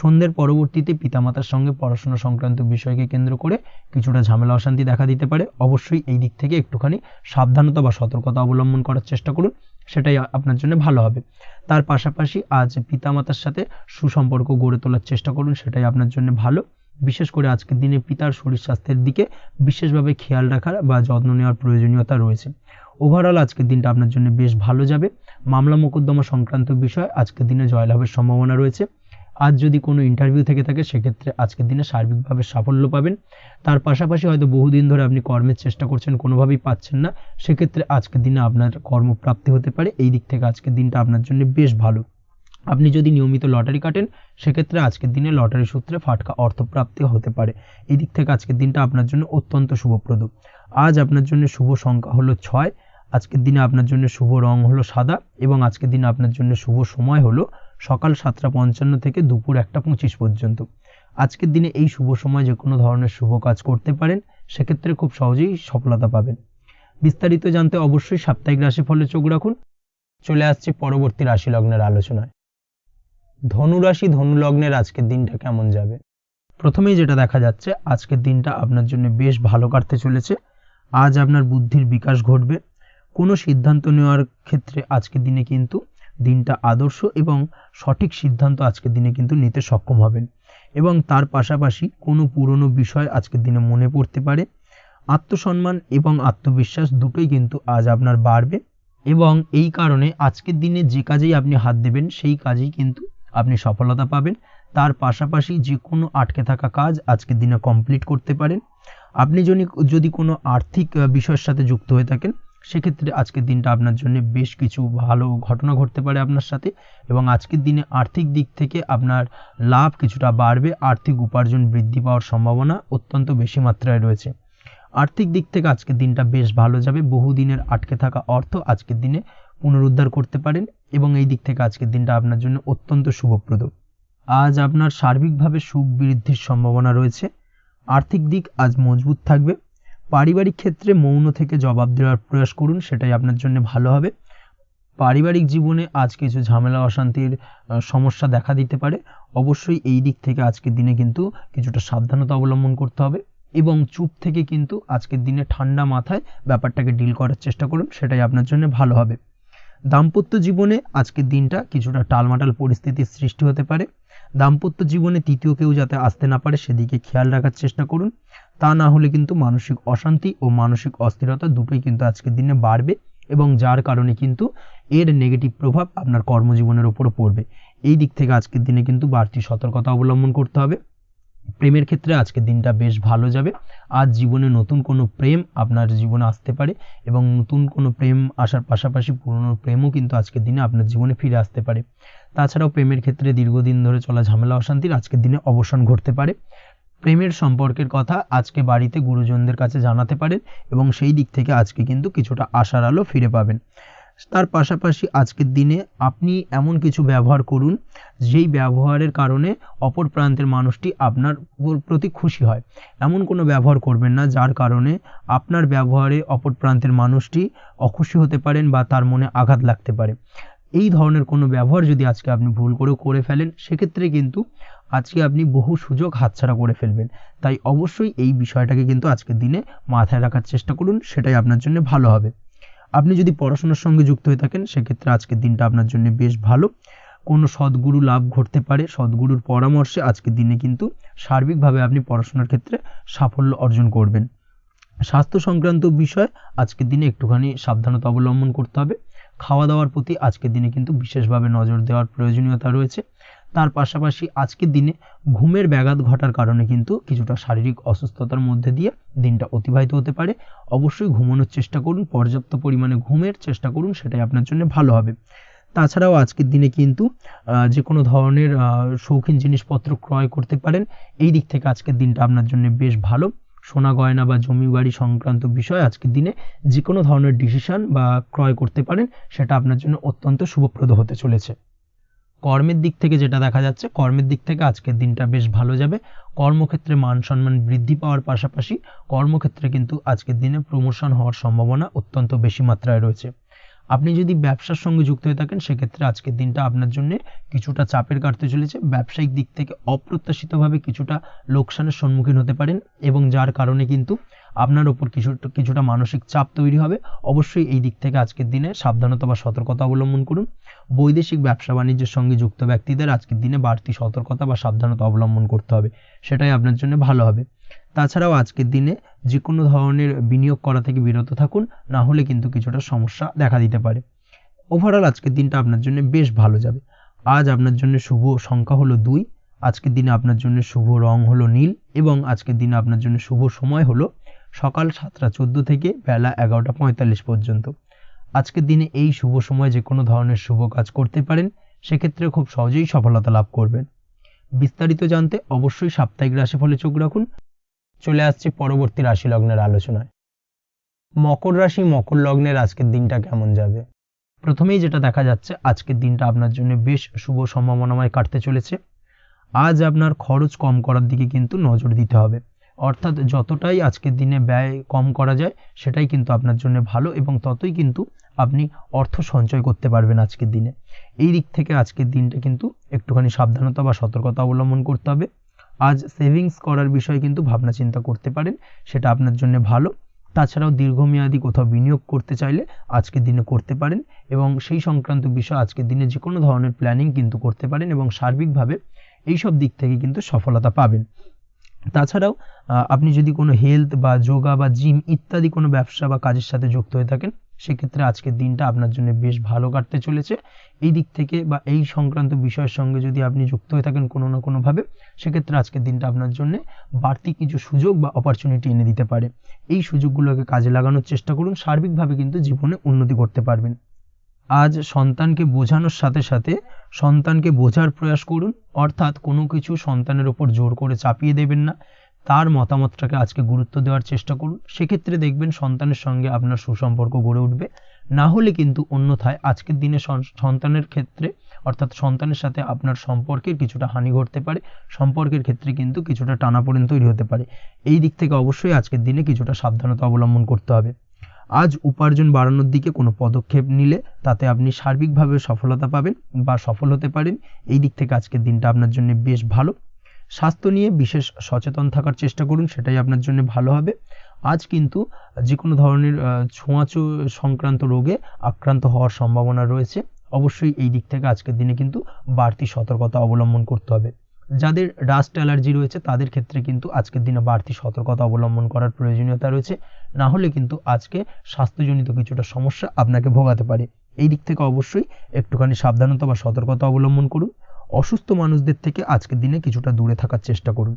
সন্ধ্যের পরবর্তীতে পিতামাতার সঙ্গে পড়াশোনা সংক্রান্ত বিষয়কে কেন্দ্র করে কিছুটা ঝামেলা অশান্তি দেখা দিতে পারে। অবশ্যই এই দিক থেকে একটুখানি সাবধানতা বা সতর্কতা অবলম্বন করার চেষ্টা করুন, সেটাই আপনার জন্য ভালো হবে। তার পাশাপাশি আজ পিতামাতার সাথে সুসম্পর্ক গড়ে তোলার চেষ্টা করুন, সেটাই আপনার জন্য ভালো। বিশেষ করে আজকের দিনে পিতার শরীর স্বাস্থ্যের দিকে বিশেষভাবে খেয়াল রাখার বা যত্ন নেওয়ার প্রয়োজনীয়তা রয়েছে। ওভারঅল আজকের দিনটা আপনার জন্য বেশ ভালো যাবে। মামলা মোকদ্দমা সংক্রান্ত বিষয় আজকের দিনে জয়লাভের সম্ভাবনা রয়েছে। আজ যদি কোনো ইন্টারভিউ থেকে থাকে সেক্ষেত্রে আজকের দিনে সার্বিকভাবে সাফল্য পাবেন। তার পাশাপাশি হয়তো বহুদিন ধরে আপনি কর্মের চেষ্টা করছেন, কোনোভাবেই পাচ্ছেন না, সেক্ষেত্রে আজকের দিনে আপনার কর্মপ্রাপ্তি হতে পারে। এই দিক থেকে আজকের দিনটা আপনার জন্য বেশ ভালো। আপনি যদি নিয়মিত লটারি কাটেন সেক্ষেত্রে আজকের দিনে লটারি সূত্রে ফাটকা অর্থপ্রাপ্তি হতে পারে। এই দিক থেকে আজকের দিনটা আপনার জন্য অত্যন্ত শুভপ্রদ। আজ আপনার জন্য শুভ সংখ্যা হলো 6। আজকের দিনে আপনার জন্য শুভ রং হলো সাদা এবং আজকের দিনে আপনার জন্য শুভ সময় হলো সকাল 7:55 থেকে দুপুর 1:25 পর্যন্ত। আজকের দিনে এই শুভ সময় যে কোনো ধরনের শুভ কাজ করতে পারেন, সেক্ষেত্রে খুব সহজেই সফলতা পাবেন। বিস্তারিত জানতে অবশ্যই সাপ্তাহিক রাশিফলে চোখ রাখুন। চলে আসছি পরবর্তী রাশি লগ্নের আলোচনায়। ধনুরাশি ধনু লগ্নের আজকের দিনটা কেমন যাবে? প্রথমেই যেটা দেখা যাচ্ছে আজকের দিনটা আপনার জন্য বেশ ভালো কাটতে চলেছে। আজ আপনার বুদ্ধির বিকাশ ঘটবে। কোনো সিদ্ধান্ত নেওয়ার ক্ষেত্রে আজকের দিনে কিন্তু দিনটা আদর্শ এবং সঠিক সিদ্ধান্ত আজকের দিনে কিন্তু নিতে সক্ষম হবেন এবং তার পাশাপাশি কোনো পুরনো বিষয় আজকের দিনে মনে পড়তে পারে। আত্মসম্মান এবং আত্মবিশ্বাস দুটোই কিন্তু আজ আপনার বাড়বে এবং এই কারণে আজকের দিনে যে কাজেই আপনি হাত দেবেন সেই কাজেই কিন্তু আপনি সফলতা পাবেন। তার পাশাপাশি যে কোনো আটকে থাকা কাজ আজকের দিনে কমপ্লিট করতে পারেন। আপনি যদি কোনো আর্থিক বিষয়ের সাথে যুক্ত হয়ে থাকেন সেক্ষেত্রে আজকের দিনটা আপনার জন্য বেশ কিছু ভালো ঘটনা ঘটতে পারে আপনার সাথে এবং আজকের দিনে আর্থিক দিক থেকে আপনার লাভ কিছুটা বাড়বে। আর্থিক উপার্জন বৃদ্ধি পাওয়ার সম্ভাবনা অত্যন্ত বেশি মাত্রায় রয়েছে। আর্থিক দিক থেকে আজকের দিনটা বেশ ভালো যাবে। বহুদিনের আটকে থাকা অর্থ আজকের দিনে পুনরুদ্ধার করতে পারেন এবং এই দিক থেকে আজকের দিনটা আপনার জন্য অত্যন্ত শুভপ্রদ। আজ আপনার সার্বিকভাবে সুখ বৃদ্ধির সম্ভাবনা রয়েছে। আর্থিক দিক আজ মজবুত থাকবে। পারিবারিক ক্ষেত্রে মৌন থেকে জবাব দেওয়ার প্রয়াস করুন, সেটাই আপনার জন্য ভালো হবে। পারিবারিক জীবনে আজ কিছু ঝামেলা অশান্তির সমস্যা দেখা দিতে পারে। অবশ্যই এই দিক থেকে আজকের দিনে কিন্তু কিছুটা সাবধানতা অবলম্বন করতে হবে এবং চুপ থেকে কিন্তু আজকের দিনে ঠান্ডা মাথায় ব্যাপারটাকে ডিল করার চেষ্টা করুন, সেটাই আপনার জন্য ভালো হবে। দাম্পত্য জীবনে আজকের দিনটা কিছুটা টালমাটাল পরিস্থিতির সৃষ্টি হতে পারে। দাম্পত্য জীবনে তৃতীয় কেউ যাতে আসতে না পারে সেদিকে খেয়াল রাখার চেষ্টা করুন, তা না হলে কিন্তু মানসিক অশান্তি ও মানসিক অস্থিরতা দুটোই কিন্তু আজকের দিনে বাড়বে এবং যার কারণে কিন্তু এর নেগেটিভ প্রভাব আপনার কর্মজীবনের উপর পড়বে। এই দিক থেকে আজকের দিনে কিন্তু বাড়তি সতর্কতা অবলম্বন করতে হবে। প্রেমের ক্ষেত্রে আজকের দিনটা বেশ ভালো যাবে। আজ জীবনে নতুন কোনো প্রেম আপনার জীবনে আসতে পারে এবং নতুন কোনো প্রেম আসার পাশাপাশি পুরনো প্রেমও কিন্তু আজকের দিনে আপনার জীবনে ফিরে আসতে পারে। তাছাড়াও প্রেমের ক্ষেত্রে দীর্ঘদিন ধরে চলা ঝামেলা অশান্তির আজকের দিনে অবসান ঘটতে পারে। প্রেমের সম্পর্কের কথা আজকে বাড়িতে গুরুজনদের কাছে জানাতে পারেন এবং সেই দিক থেকে আজকে কিন্তু কিছুটা আশার আলো ফিরে পাবেন। তার পাশাপাশি আজকের দিনে আপনি এমন কিছু ব্যবহার করুন যেই ব্যবহারের কারণে অপর প্রান্তের মানুষটি আপনার প্রতি খুশি হয়। এমন কোনো ব্যবহার করবেন না যার কারণে আপনার ব্যবহারে অপর প্রান্তের মানুষটি অখুশি হতে পারেন বা তার মনে আঘাত লাগতে পারে। এই ধরনের কোনো ব্যবহার যদি আজকে আপনি ভুল করে ফেলেন সেক্ষেত্রে কিন্তু আজকে আপনি বহু সুযোগ হাতছাড়া করে ফেলবেন। তাই অবশ্যই এই বিষয়টাকে কিন্তু আজকের দিনে মাথায় রাখার চেষ্টা করুন, সেটাই আপনার জন্য ভালো হবে। আপনি যদি পড়াশোনার সঙ্গে যুক্ত হয়ে থাকেন সেক্ষেত্রে আজকের দিনটা আপনার জন্য বেশ ভালো। কোনো সদ্গুরু লাভ ঘটতে পারে। সদ্গুরুর পরামর্শে আজকের দিনে কিন্তু সার্বিকভাবে আপনি পড়াশোনার ক্ষেত্রে সাফল্য অর্জন করবেন। স্বাস্থ্য সংক্রান্ত বিষয় আজকের দিনে একটুখানি সাবধানতা অবলম্বন করতে হবে। খাওয়া দাওয়ার প্রতি আজকের দিনে কিন্তু বিশেষভাবে নজর দেওয়ার প্রয়োজনীয়তা রয়েছে। তার পাশাপাশি আজকের দিনে ঘুমের ব্যাঘাত ঘটার কারণে কিন্তু কিছুটা শারীরিক অসুস্থতার মধ্যে দিয়ে দিনটা অতিবাহিত হতে পারে। অবশ্যই ঘুমানোর চেষ্টা করুন, পর্যাপ্ত পরিমাণে ঘুমের চেষ্টা করুন, সেটাই আপনার জন্য ভালো হবে। তাছাড়াও আজকের দিনে কিন্তু যে কোনো ধরনের শৌখিন জিনিসপত্র ক্রয় করতে পারেন। এই দিক থেকে আজকের দিনটা আপনার জন্য বেশ ভালো। সোনা গয়না বা জমি বাড়ি সংক্রান্ত বিষয় আজকের দিনে যে কোনো ধরনের ডিসিশন বা ক্রয় করতে পারেন, সেটা আপনার জন্য অত্যন্ত শুভপ্রদ হতে চলেছে। কর্মের দিক থেকে যেটা দেখা যাচ্ছে, কর্মের দিক থেকে আজকের দিনটা বেশ ভালো যাবে। কর্মক্ষেত্রে মান সম্মান বৃদ্ধি পাওয়ার পাশাপাশি কর্মক্ষেত্রে কিন্তু আজকের দিনে প্রমোশন হওয়ার সম্ভাবনা অত্যন্ত বেশি মাত্রায় রয়েছে। আপনি যদি ব্যবসার সঙ্গে যুক্ত হয়ে থাকেন সেক্ষেত্রে আজকের দিনটা আপনার জন্য কিছুটা চাপের কাটতে চলেছে। ব্যবসায়িক দিক থেকে অপ্রত্যাশিতভাবে কিছুটা লোকসানের সম্মুখীন হতে পারেন এবং যার কারণে কিন্তু আপনার ওপর কিছুটা মানসিক চাপ তৈরি হবে। অবশ্যই এই দিক থেকে আজকের দিনে সাবধানতা বা সতর্কতা অবলম্বন করুন। বৈদেশিক ব্যবসা বাণিজ্যের সঙ্গে যুক্ত ব্যক্তিদের আজকের দিনে বাড়তি সতর্কতা বা সাবধানতা অবলম্বন করতে হবে, সেটাই আপনার জন্য ভালো হবে। তাছাড়াও আজকের দিনে যে কোনো ধরনের বিনিয়োগ করা থেকে বিরত থাকুন, না হলে কিন্তু কিছুটা সমস্যা দেখা দিতে পারে। ওভারঅল আজকের দিনটা আপনার জন্য বেশ ভালো যাবে। আজ আপনার জন্য শুভ সংখ্যা হলো 2। আজকের দিনে আপনার জন্য শুভ রং হলো নীল এবং আজকের দিনে আপনার জন্য শুভ সময় হলো সকাল 7টা 14 থেকে বেলা 11টা 45 পর্যন্ত। আজকের দিনে এই শুভ সময় যে কোনো ধরনের শুভ কাজ করতে পারেন, সেক্ষেত্রে খুব সহজেই সফলতা লাভ করবেন। বিস্তারিত জানতে অবশ্যই সাপ্তাহিক রাশিফলে চোখ রাখুন। চলে আসছে পরবর্তী রাশি লগ্নের আলোচনায়। মকর রাশি মকর লগ্নের আজকের দিনটা কেমন যাবে? প্রথমেই যেটা দেখা যাচ্ছে, আজকের দিনটা আপনার জন্য বেশ শুভ সম্ভাবনাময় কাটতে চলেছে। আজ আপনার খরচ কম করার দিকে কিন্তু নজর দিতে হবে, অর্থাৎ যতটাই আজকের দিনে ব্যয় কম করা যায় সেটাই কিন্তু আপনার জন্য ভালো এবং ততই কিন্তু আপনি অর্থ সঞ্চয় করতে পারবেন আজকের দিনে। এই দিক থেকে আজকের দিনটা কিন্তু একটুখানি সাবধানতা বা সতর্কতা অবলম্বন করতে হবে। আজ সেভিংস করার বিষয়ে কিন্তু ভাবনা চিন্তা করতে পারেন, সেটা আপনার জন্য ভালো। তাছাড়াও দীর্ঘমেয়াদী কোথাও বিনিয়োগ করতে চাইলে আজকের দিনে করতে পারেন এবং সেই সংক্রান্ত বিষয় আজকের দিনে যে কোনো ধরনের প্ল্যানিং কিন্তু করতে পারেন এবং সার্বিকভাবে এইসব দিক থেকে কিন্তু সফলতা পাবেন। তাছাড়াও আপনি যদি কোনো হেলথ বা যোগা বা জিম ইত্যাদি কোনো ব্যবসা বা কাজের সাথে যুক্ত হয়ে থাকেন, সেক্ষেত্রে আজকের দিনটা আপনার জন্য বেশ ভালো কাটতে চলেছে। এই দিক থেকে বা এই সংক্রান্ত বিষয়ের সঙ্গে যদি আপনি যুক্ত হয়ে থাকেন কোনো না কোনোভাবে, সেক্ষেত্রে আজকের দিনটা আপনার জন্য বাড়তি কিছু সুযোগ বা অপরচুনিটি এনে দিতে পারে। এই সুযোগগুলোকে কাজে লাগানোর চেষ্টা করুন, সার্বিকভাবে কিন্তু জীবনে উন্নতি করতে পারবেন। আজ সন্তানকে বোঝানোর সাথে সাথে সন্তানকে বোঝার প্রয়াস করুন, অর্থাৎ কোনো কিছু সন্তানের ওপর জোর করে চাপিয়ে দেবেন না, তার মতামতটাকে আজকে গুরুত্ব দেওয়ার চেষ্টা করুন। সেক্ষেত্রে দেখবেন সন্তানের সঙ্গে আপনার সুসম্পর্ক গড়ে উঠবে। না হলে কিন্তু অন্যথায় আজকের দিনে সন্তানের ক্ষেত্রে অর্থাৎ সন্তানের সাথে আপনার সম্পর্কের কিছুটা হানি ঘটতে পারে, সম্পর্কের ক্ষেত্রে কিন্তু কিছুটা টানাপোড়েন তৈরি হতে পারে। এই দিক থেকে অবশ্যই আজকের দিনে কিছুটা সাবধানতা অবলম্বন করতে হবে। আজ উপার্জন বাড়ানোর দিকে কোনো পদক্ষেপ নিলে তাতে আপনি সার্বিকভাবে সফলতা পাবেন বা সফল হতে পারেন। এই দিক থেকে আজকের দিনটা আপনার জন্য বেশ ভালো। স্বাস্থ্য নিয়ে বিশেষ সচেতন থাকার চেষ্টা করুন, সেটাই আপনার জন্য ভালো হবে। আজ কিন্তু যে কোনো ধরনের ছোঁয়াচে সংক্রান্ত রোগে আক্রান্ত হওয়ার সম্ভাবনা রয়েছে। অবশ্যই এই দিক থেকে আজকের দিনে কিন্তু বাড়তি সতর্কতা অবলম্বন করতে হবে। যাদের ডাস্ট অ্যালার্জি রয়েছে তাদের ক্ষেত্রে কিন্তু আজকের দিনে বাড়তি সতর্কতা অবলম্বন করার প্রয়োজনীয়তা রয়েছে, না হলে কিন্তু আজকে স্বাস্থ্যজনিত কিছুটা সমস্যা আপনাকে ভোগাতে পারে। এই দিক থেকে অবশ্যই একটুখানি সাবধানতা বা সতর্কতা অবলম্বন করুন। অসুস্থ মানুষদের থেকে আজকের দিনে কিছুটা দূরে থাকার চেষ্টা করুন।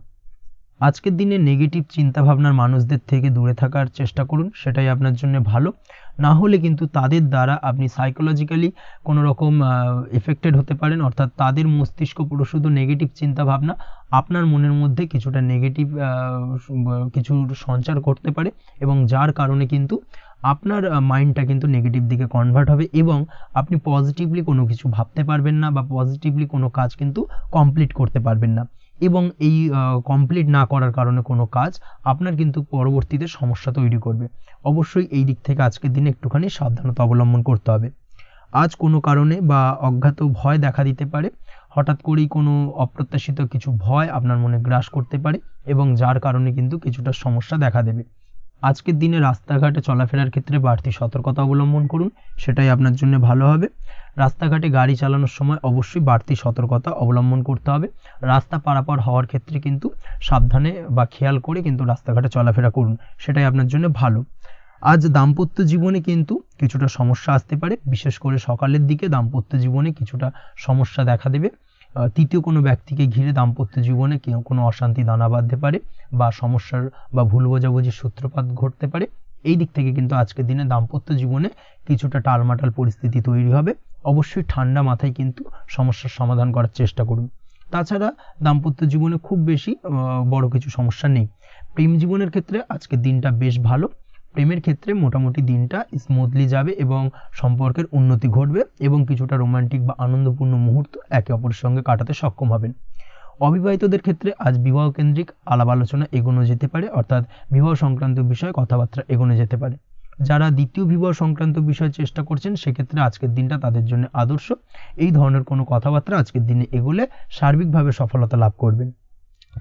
আজকের দিনে নেগেটিভ চিন্তাভাবনার মানুষদের থেকে দূরে থাকার চেষ্টা করুন, সেটাই আপনার জন্য ভালো। না হলে কিন্তু তাদের দ্বারা আপনি সাইকোলজিক্যালি কোনো রকম এফেক্টেড হতে পারেন, অর্থাৎ তাদের মস্তিষ্ক পুরো শুধু নেগেটিভ চিন্তাভাবনা আপনার মনের মধ্যে কিছুটা নেগেটিভ কিছু সঞ্চার করতে পারে এবং যার কারণে কিন্তু আপনার মাইন্ডটা কিন্তু নেগেটিভ দিকে কনভার্ট হবে এবং আপনি পজিটিভলি কোনো কিছু ভাবতে পারবেন না বা পজিটিভলি কোনো কাজ কিন্তু কমপ্লিট করতে পারবেন না এবং এই কমপ্লিট না করার কারণে কোনো কাজ আপনার কিন্তু পরবর্তীতে সমস্যা তৈরি করবে। অবশ্যই এই দিক থেকে আজকের দিনে একটুখানি সাবধানতা অবলম্বন করতে হবে। আজ কোনো কারণে বা অজ্ঞাত ভয় দেখা দিতে পারে, হঠাৎ করেই কোনো অপ্রত্যাশিত কিছু ভয় আপনার মনে গ্রাস করতে পারে এবং যার কারণে কিন্তু কিছুটা সমস্যা দেখা দেবে। আজকের দিনে রাস্তাঘাটে চলাফেরার ক্ষেত্রে বাড়তি সতর্কতা অবলম্বন করুন, সেটাই আপনার জন্য ভালো হবে। রাস্তাঘাটে গাড়ি চালানোর সময় অবশ্যই বাড়তি সতর্কতা অবলম্বন করতে হবে। রাস্তা পারাপার হওয়ার ক্ষেত্রে কিন্তু সাবধানে বা খেয়াল করে কিন্তু রাস্তাঘাটে চলাফেরা করুন, সেটাই আপনার জন্য ভালো। আজ দাম্পত্য জীবনে কিন্তু কিছুটা সমস্যা আসতে পারে, বিশেষ করে সকালের দিকে দাম্পত্য জীবনে কিছুটা সমস্যা দেখা দেবে। তৃতীয় কোনো ব্যক্তিকে ঘিরে দাম্পত্য জীবনে কোনো অশান্তি দানা বাঁধতে পারে বা সমস্যার বা ভুল বোঝাবুঝির সূত্রপাত ঘটতে পারে। এই দিক থেকে কিন্তু আজকের দিনে দাম্পত্য জীবনে কিছুটা টালমাটাল পরিস্থিতি তৈরি হবে। অবশ্যই ঠান্ডা মাথায় কিন্তু সমস্যার সমাধান করার চেষ্টা করুন। তাছাড়া দাম্পত্য জীবনে খুব বেশি বড় কিছু সমস্যা নেই। প্রেম জীবনের ক্ষেত্রে আজকের দিনটা বেশ ভালো। প্রেমের ক্ষেত্রে মোটামুটি দিনটা স্মুথলি যাবে এবং সম্পর্কের উন্নতি ঘটবে এবং কিছুটা রোমান্টিক বা আনন্দপূর্ণ মুহূর্ত একে অপরের সঙ্গে কাটাতে সক্ষম হবেন। অবিবাহিতদের ক্ষেত্রে আজ বিবাহ কেন্দ্রিক আলাপ আলোচনা এগোনো যেতে পারে, অর্থাৎ বিবাহ সংক্রান্ত বিষয়ে কথাবার্তা এগোনো যেতে পারে। যারা দ্বিতীয় বিবাহ সংক্রান্ত বিষয়ে চেষ্টা করছেন সেক্ষেত্রে আজকের দিনটা তাদের জন্য আদর্শ। এই ধরনের কোনো কথাবার্তা আজকের দিনে এগোলে সার্বিকভাবে সফলতা লাভ করবেন।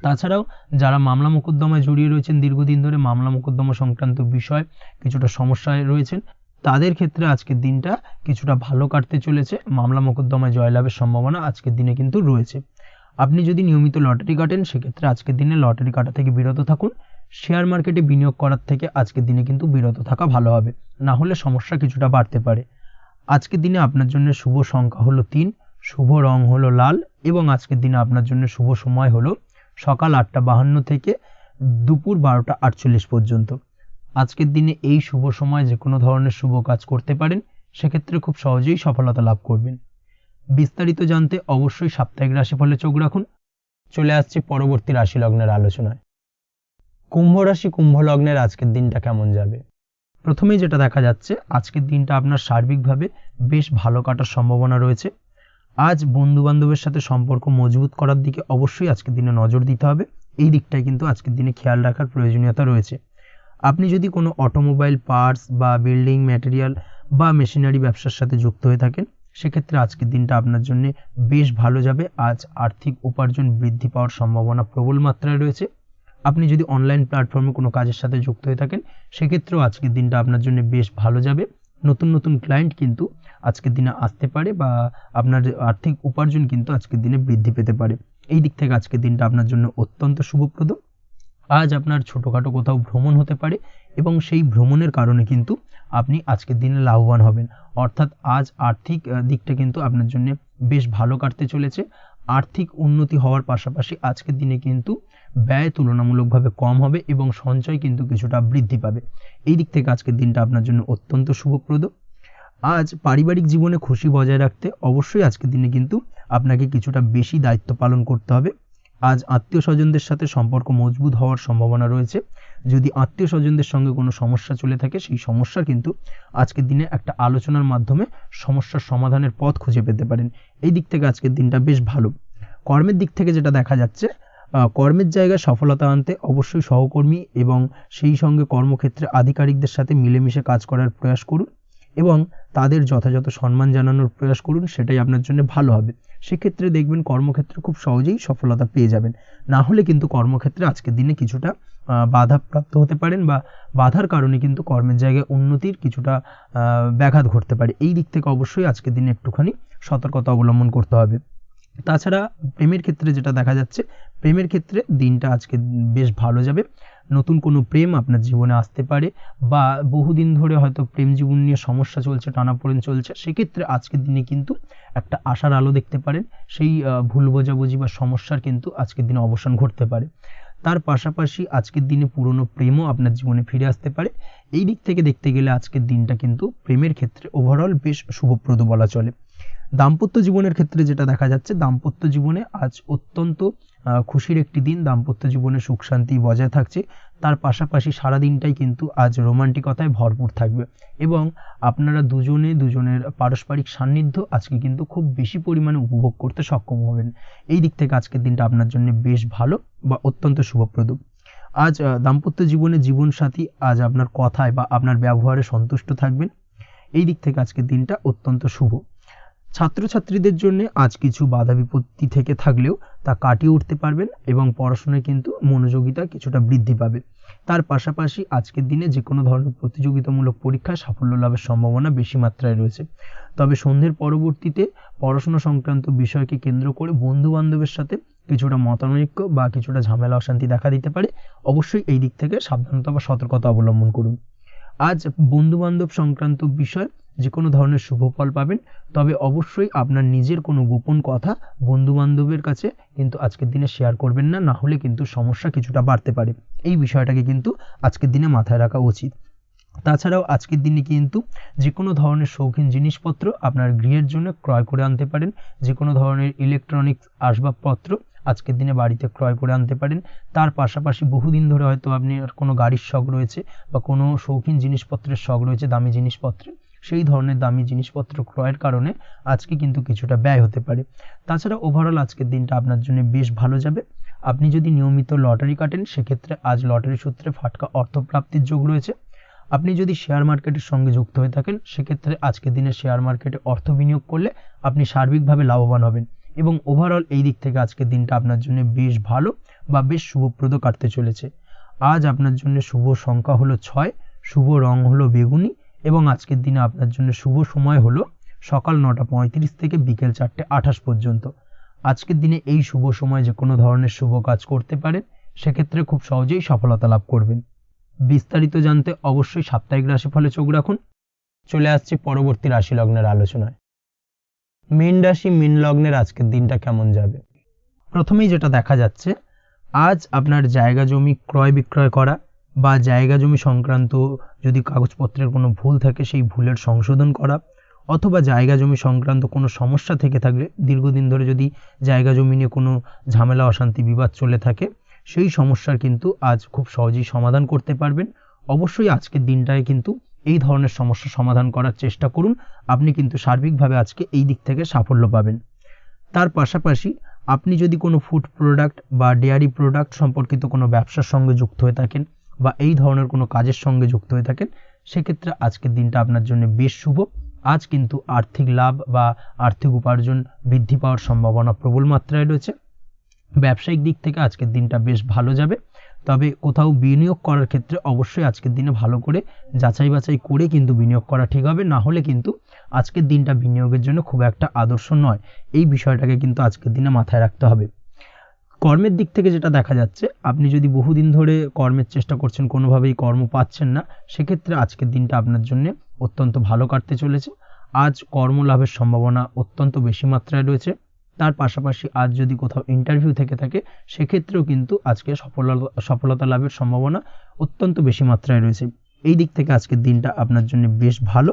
তাছাড়াও যারা মামলা মোকদ্দমায় জড়িয়ে রয়েছেন, দীর্ঘদিন ধরে মামলা মোকদ্দমা সংক্রান্ত বিষয় কিছুটা সমস্যায় রয়েছেন, তাদের ক্ষেত্রে আজকের দিনটা কিছুটা ভালো কাটতে চলেছে। মামলা মোকদ্দমায় জয়লাভের সম্ভাবনা আজকের দিনে কিন্তু রয়েছে। আপনি যদি নিয়মিত লটারি কাটেন সেক্ষেত্রে আজকের দিনে লটারি কাটা থেকে বিরত থাকুন। শেয়ার মার্কেটে বিনিয়োগ করার থেকে আজকের দিনে কিন্তু বিরত থাকা ভালো হবে, না হলে সমস্যা কিছুটা বাড়তে পারে। আজকের দিনে আপনার জন্য শুভ সংখ্যা হলো 3, শুভ রং হলো লাল এবং আজকের দিনে আপনার জন্য শুভ সময় হলো সকাল 8:52 থেকে দুপুর 12:48 পর্যন্ত। আজকের দিনে এই শুভ সময় যে কোনো ধরনের শুভ কাজ করতে পারেন, সেক্ষেত্রে খুব সহজেই সফলতা লাভ করবেন। বিস্তারিত জানতে অবশ্যই সাপ্তাহিক রাশিফলে চোখ রাখুন। চলে আসছে পরবর্তী রাশি লগ্নের আলোচনায়। কুম্ভ রাশি, কুম্ভ লগ্নের আজকের দিনটা কেমন যাবে? প্রথমেই যেটা দেখা যাচ্ছে, আজকের দিনটা আপনার সার্বিকভাবে বেশ ভালো কাটার সম্ভাবনা রয়েছে। আজ বন্ধু বান্ধবের সাথে সম্পর্ক মজবুত করার দিকে অবশ্যই আজকের দিনে নজর দিতে হবে। এই দিকটায় কিন্তু আজকের দিনে খেয়াল রাখার প্রয়োজনীয়তা রয়েছে। আপনি যদি কোনো অটোমোবাইল পার্টস বা বিল্ডিং ম্যাটেরিয়াল বা মেশিনারি ব্যবসার সাথে যুক্ত হয়ে থাকেন, সেক্ষেত্রে আজকের দিনটা আপনার জন্য বেশ ভালো যাবে। আজ আর্থিক উপার্জন বৃদ্ধি পাওয়ার সম্ভাবনা প্রবল মাত্রায় রয়েছে। আপনি যদি অনলাইন প্ল্যাটফর্মে কোনো কাজের সাথে যুক্ত হয়ে থাকেন, সেক্ষেত্রেও আজকের দিনটা আপনার জন্য বেশ ভালো যাবে। নতুন নতুন ক্লায়েন্ট কিন্তু আজকের দিনে আসতে পারে বা আপনার আর্থিক উপার্জন কিন্তু আজকের দিনে বৃদ্ধি পেতে পারে। এই দিক থেকে আজকের দিনটা আপনার জন্য অত্যন্ত শুভপ্রদ। আজ আপনার ছোটোখাটো কোথাও ভ্রমণ হতে পারে এবং সেই ভ্রমণের কারণে কিন্তু আপনি আজকের দিনে লাভবান হবেন। অর্থাৎ আজ আর্থিক দিকটা কিন্তু আপনার জন্য বেশ ভালো কাটতে চলেছে। আর্থিক উন্নতি হওয়ার পাশাপাশি আজকের দিনে কিন্তু ব্যয় তুলনামূলকভাবে কম হবে এবং সঞ্চয় কিন্তু কিছুটা বৃদ্ধি পাবে। এই দিক থেকে আজকের দিনটা আপনার জন্য অত্যন্ত শুভপ্রদ। আজ পারিবারিক জীবনে খুশি বজায় রাখতে অবশ্যই আজকের দিনে কিন্তু আপনাকে কিছুটা বেশি দায়িত্ব পালন করতে হবে। আজ আত্মীয় স্বজনদের সাথে সম্পর্ক মজবুত হওয়ার সম্ভাবনা রয়েছে। যদি আত্মীয় স্বজনদের সঙ্গে কোনো সমস্যা চলে থাকে, সেই সমস্যা কিন্তু আজকের দিনে একটা আলোচনার মাধ্যমে সমস্যার সমাধানের পথ খুঁজে পেতে পারেন। এই দিক থেকে আজকের দিনটা বেশ ভালো। কর্মের দিক থেকে যেটা দেখা যাচ্ছে, কর্মের জায়গায় সফলতা আনতে অবশ্যই সহকর্মী এবং সেই সঙ্গে কর্মক্ষেত্রে আধিকারিকদের সাথে মিলেমিশে কাজ করার প্রয়াস করুন এবং তাদের যথাযথ সম্মান জানানোর প্রয়াস করুন, সেটাই আপনার জন্য ভালো হবে। সেক্ষেত্রে দেখবেন কর্মক্ষেত্রে খুব সহজেই সফলতা পেয়ে যাবেন। না হলে কিন্তু কর্মক্ষেত্রে আজকের দিনে কিছুটা বাধাপ্রাপ্ত হতে পারেন বা বাধার কারণে কিন্তু কর্মের জায়গায় উন্নতির কিছুটা ব্যাঘাত ঘটতে পারে। এই দিক থেকে অবশ্যই আজকের দিনে একটুখানি সতর্কতা অবলম্বন করতে হবে। তাছাড়া প্রেমের ক্ষেত্রে যেটা দেখা যাচ্ছে, প্রেমের ক্ষেত্রে দিনটা আজকে বেশ ভালো যাবে। নতুন কোনো প্রেম আপনার জীবনে আসতে পারে বা বহুদিন ধরে হয়তো প্রেম জীবন নিয়ে সমস্যা চলছে, টানাপোড়েন চলছে, সেক্ষেত্রে আজকের দিনে কিন্তু একটা আশার আলো দেখতে পারেন। সেই ভুল বোঝাবুঝি বা সমস্যার কিন্তু আজকের দিনে অবসান ঘটতে পারে। তার পাশাপাশি আজকের দিনে পুরনো প্রেমও আপনার জীবনে ফিরে আসতে পারে। এই দিক থেকে দেখতে গেলে আজকের দিনটা কিন্তু প্রেমের ক্ষেত্রে ওভারঅল বেশ শুভপ্রদ বলা চলে। দাম্পত্য জীবনের ক্ষেত্রে যেটা দেখা যাচ্ছে, দাম্পত্য জীবনে আজ অত্যন্ত খুশির একটি দিন। দাম্পত্য জীবনে সুখ শান্তি বজায় থাকছে। তার পাশাপাশি সারা দিনটাই কিন্তু আজ রোমান্টিকতায় ভরপুর থাকবে এবং আপনারা দুজনের পারস্পরিক সান্নিধ্য আজকে কিন্তু খুব বেশি পরিমাণে উপভোগ করতে সক্ষম হবেন। এই দিক থেকে আজকের দিনটা আপনার জন্য বেশ ভালো বা অত্যন্ত শুভপ্রদ। আজ দাম্পত্য জীবনে জীবনসাথী আজ আপনার কথায় বা আপনার ব্যবহারে সন্তুষ্ট থাকবেন। এই দিক থেকে আজকের দিনটা অত্যন্ত শুভ। ছাত্রছাত্রীদের জন্য আজ কিছু বাধা বিপত্তি থেকে থাকলেও তা কাটিয়ে উঠতে পারবেন এবং পড়াশোনায় কিন্তু মনোযোগিতা কিছুটা বৃদ্ধি পাবে। তার পাশাপাশি আজকের দিনে যে কোনো ধরনের প্রতিযোগিতামূলক পরীক্ষায় সাফল্য লাভের সম্ভাবনা বেশি মাত্রায় রয়েছে। তবে সন্ধ্যের পরবর্তীতে পড়াশোনা সংক্রান্ত বিষয়কে কেন্দ্র করে বন্ধু বান্ধবের সাথে কিছুটা মতানৈক্য বা কিছুটা ঝামেলা অশান্তি দেখা দিতে পারে। অবশ্যই এই দিক থেকে সাবধানতা বা সতর্কতা অবলম্বন করুন। আজ বন্ধু বান্ধব সংক্রান্ত বিষয় যে কোনো ধরনের শুভ ফল পাবেন, তবে অবশ্যই আপনার নিজের কোনো গোপন কথা বন্ধু বান্ধবের কাছে কিন্তু আজকের দিনে শেয়ার করবেন না, না হলে কিন্তু সমস্যা কিছুটা বাড়তে পারে। এই বিষয়টাকে কিন্তু আজকের দিনে মাথায় রাখা উচিত। তাছাড়াও আজকের দিনে কিন্তু যে কোনো ধরনের শৌখিন জিনিসপত্র আপনার গৃহের জন্য ক্রয় করে আনতে পারেন। যে কোনো ধরনের ইলেকট্রনিক্স আসবাবপত্র আজকের দিনে বাড়িতে ক্রয় করে আনতে পারেন। তার পাশাপাশি বহুদিন ধরে হয়তো আপনি কোনো গাড়ির শখ রয়েছে বা কোনো শৌখিন জিনিসপত্রের শখ রয়েছে, দামি জিনিসপত্রের, সেই ধরনের দামি জিনিসপত্র ক্রয়ের কারণে আজকে কিন্তু কিছুটা ব্যয় হতে পারে। তাছাড়া ওভারঅল আজকের দিনটা আপনার জন্য বেশ ভালো যাবে। আপনি যদি নিয়মিত লটারি কাটেন, সেক্ষেত্রে আজ লটারি সূত্রে ফাটকা অর্থপ্রাপ্তির যোগ রয়েছে। আপনি যদি শেয়ার মার্কেটের সঙ্গে যুক্ত হয়ে থাকেন সেক্ষেত্রে আজকের দিনে শেয়ার মার্কেটে অর্থ বিনিয়োগ করলে আপনি সার্বিকভাবে লাভবান হবেন এবং ওভারঅল এই দিক থেকে আজকের দিনটা আপনার জন্য বেশ ভালো বা বেশ শুভপ্রদ কাটতে চলেছে। আজ আপনার জন্য শুভ সংখ্যা হলো 6, শুভ রং হলো বেগুনি এবং আজকের দিনে আপনার জন্য শুভ সময় হলো সকাল 9:35 থেকে বিকেল 4:28 পর্যন্ত। আজকের দিনে এই শুভ সময় যে কোনো ধরনের শুভ কাজ করতে পারেন, সেক্ষেত্রে খুব সহজেই সফলতা লাভ করবেন। বিস্তারিত জানতে অবশ্যই সাপ্তাহিক রাশিফলে চোখ রাখুন। চলে আসছি পরবর্তী রাশি লগ্নের আলোচনায়। মীন রাশি মীন লগ্নের আজকের দিনটা কেমন যাবে? প্রথমেই যেটা দেখা যাচ্ছে, আজ আপনার জায়গা জমি ক্রয় বিক্রয় করা বা জায়গা জমি সংক্রান্ত যদি কাগজপত্রের কোনো ভুল থাকে সেই ভুলের সংশোধন করা, অথবা জায়গা জমি সংক্রান্ত কোনো সমস্যা থেকে থাকলে, দীর্ঘদিন ধরে যদি জায়গা জমি নিয়ে কোনো ঝামেলা অশান্তি বিবাদ চলে থাকে, সেই সমস্যার কিন্তু আজ খুব সহজেই সমাধান করতে পারবেন। অবশ্যই আজকের দিনটায় কিন্তু এই ধরনের সমস্যা সমাধান করার চেষ্টা করুন, আপনি কিন্তু সার্বিকভাবে আজকে এই দিক থেকে সাফল্য পাবেন। তার পাশাপাশি আপনি যদি কোনো ফুড প্রোডাক্ট বা ডেয়ারি প্রোডাক্ট সম্পর্কিত কোনো ব্যবসার সঙ্গে যুক্ত হয়ে থাকেন বা এই ধরনের কোনো কাজের সঙ্গে যুক্ত হয়ে থাকেন, সেক্ষেত্রে আজকের দিনটা আপনার জন্য বেশ শুভ। আজ কিন্তু আর্থিক লাভ বা আর্থিক উপার্জন বৃদ্ধি পাওয়ার সম্ভাবনা প্রবল মাত্রায় রয়েছে। ব্যবসায়িক দিক থেকে আজকের দিনটা বেশ ভালো যাবে, তবে কোথাও বিনিয়োগ করার ক্ষেত্রে অবশ্যই আজকের দিনে ভালো করে যাচাই বাছাই করে কিন্তু বিনিয়োগ করা ঠিক হবে, না হলে কিন্তু আজকের দিনটা বিনিয়োগের জন্য খুব একটা আদর্শ নয়। এই বিষয়টাকে কিন্তু আজকের দিনে মাথায় রাখতে হবে। কর্মের দিক থেকে যেটা দেখা যাচ্ছে, আপনি যদি বহুদিন ধরে কর্মের চেষ্টা করছেন, কোনোভাবেই কর্ম পাচ্ছেন না, সেক্ষেত্রে আজকের দিনটা আপনার জন্য অত্যন্ত ভালো কাটতে চলেছে। আজ কর্মলাভের সম্ভাবনা অত্যন্ত বেশি মাত্রায় রয়েছে। তার পাশাপাশি আজ যদি কোথাও ইন্টারভিউ থেকে থাকে, সেক্ষেত্রেও কিন্তু আজকে সফলতা লাভের সম্ভাবনা অত্যন্ত বেশি মাত্রায় রয়েছে। এই দিক থেকে আজকের দিনটা আপনার জন্য বেশ ভালো,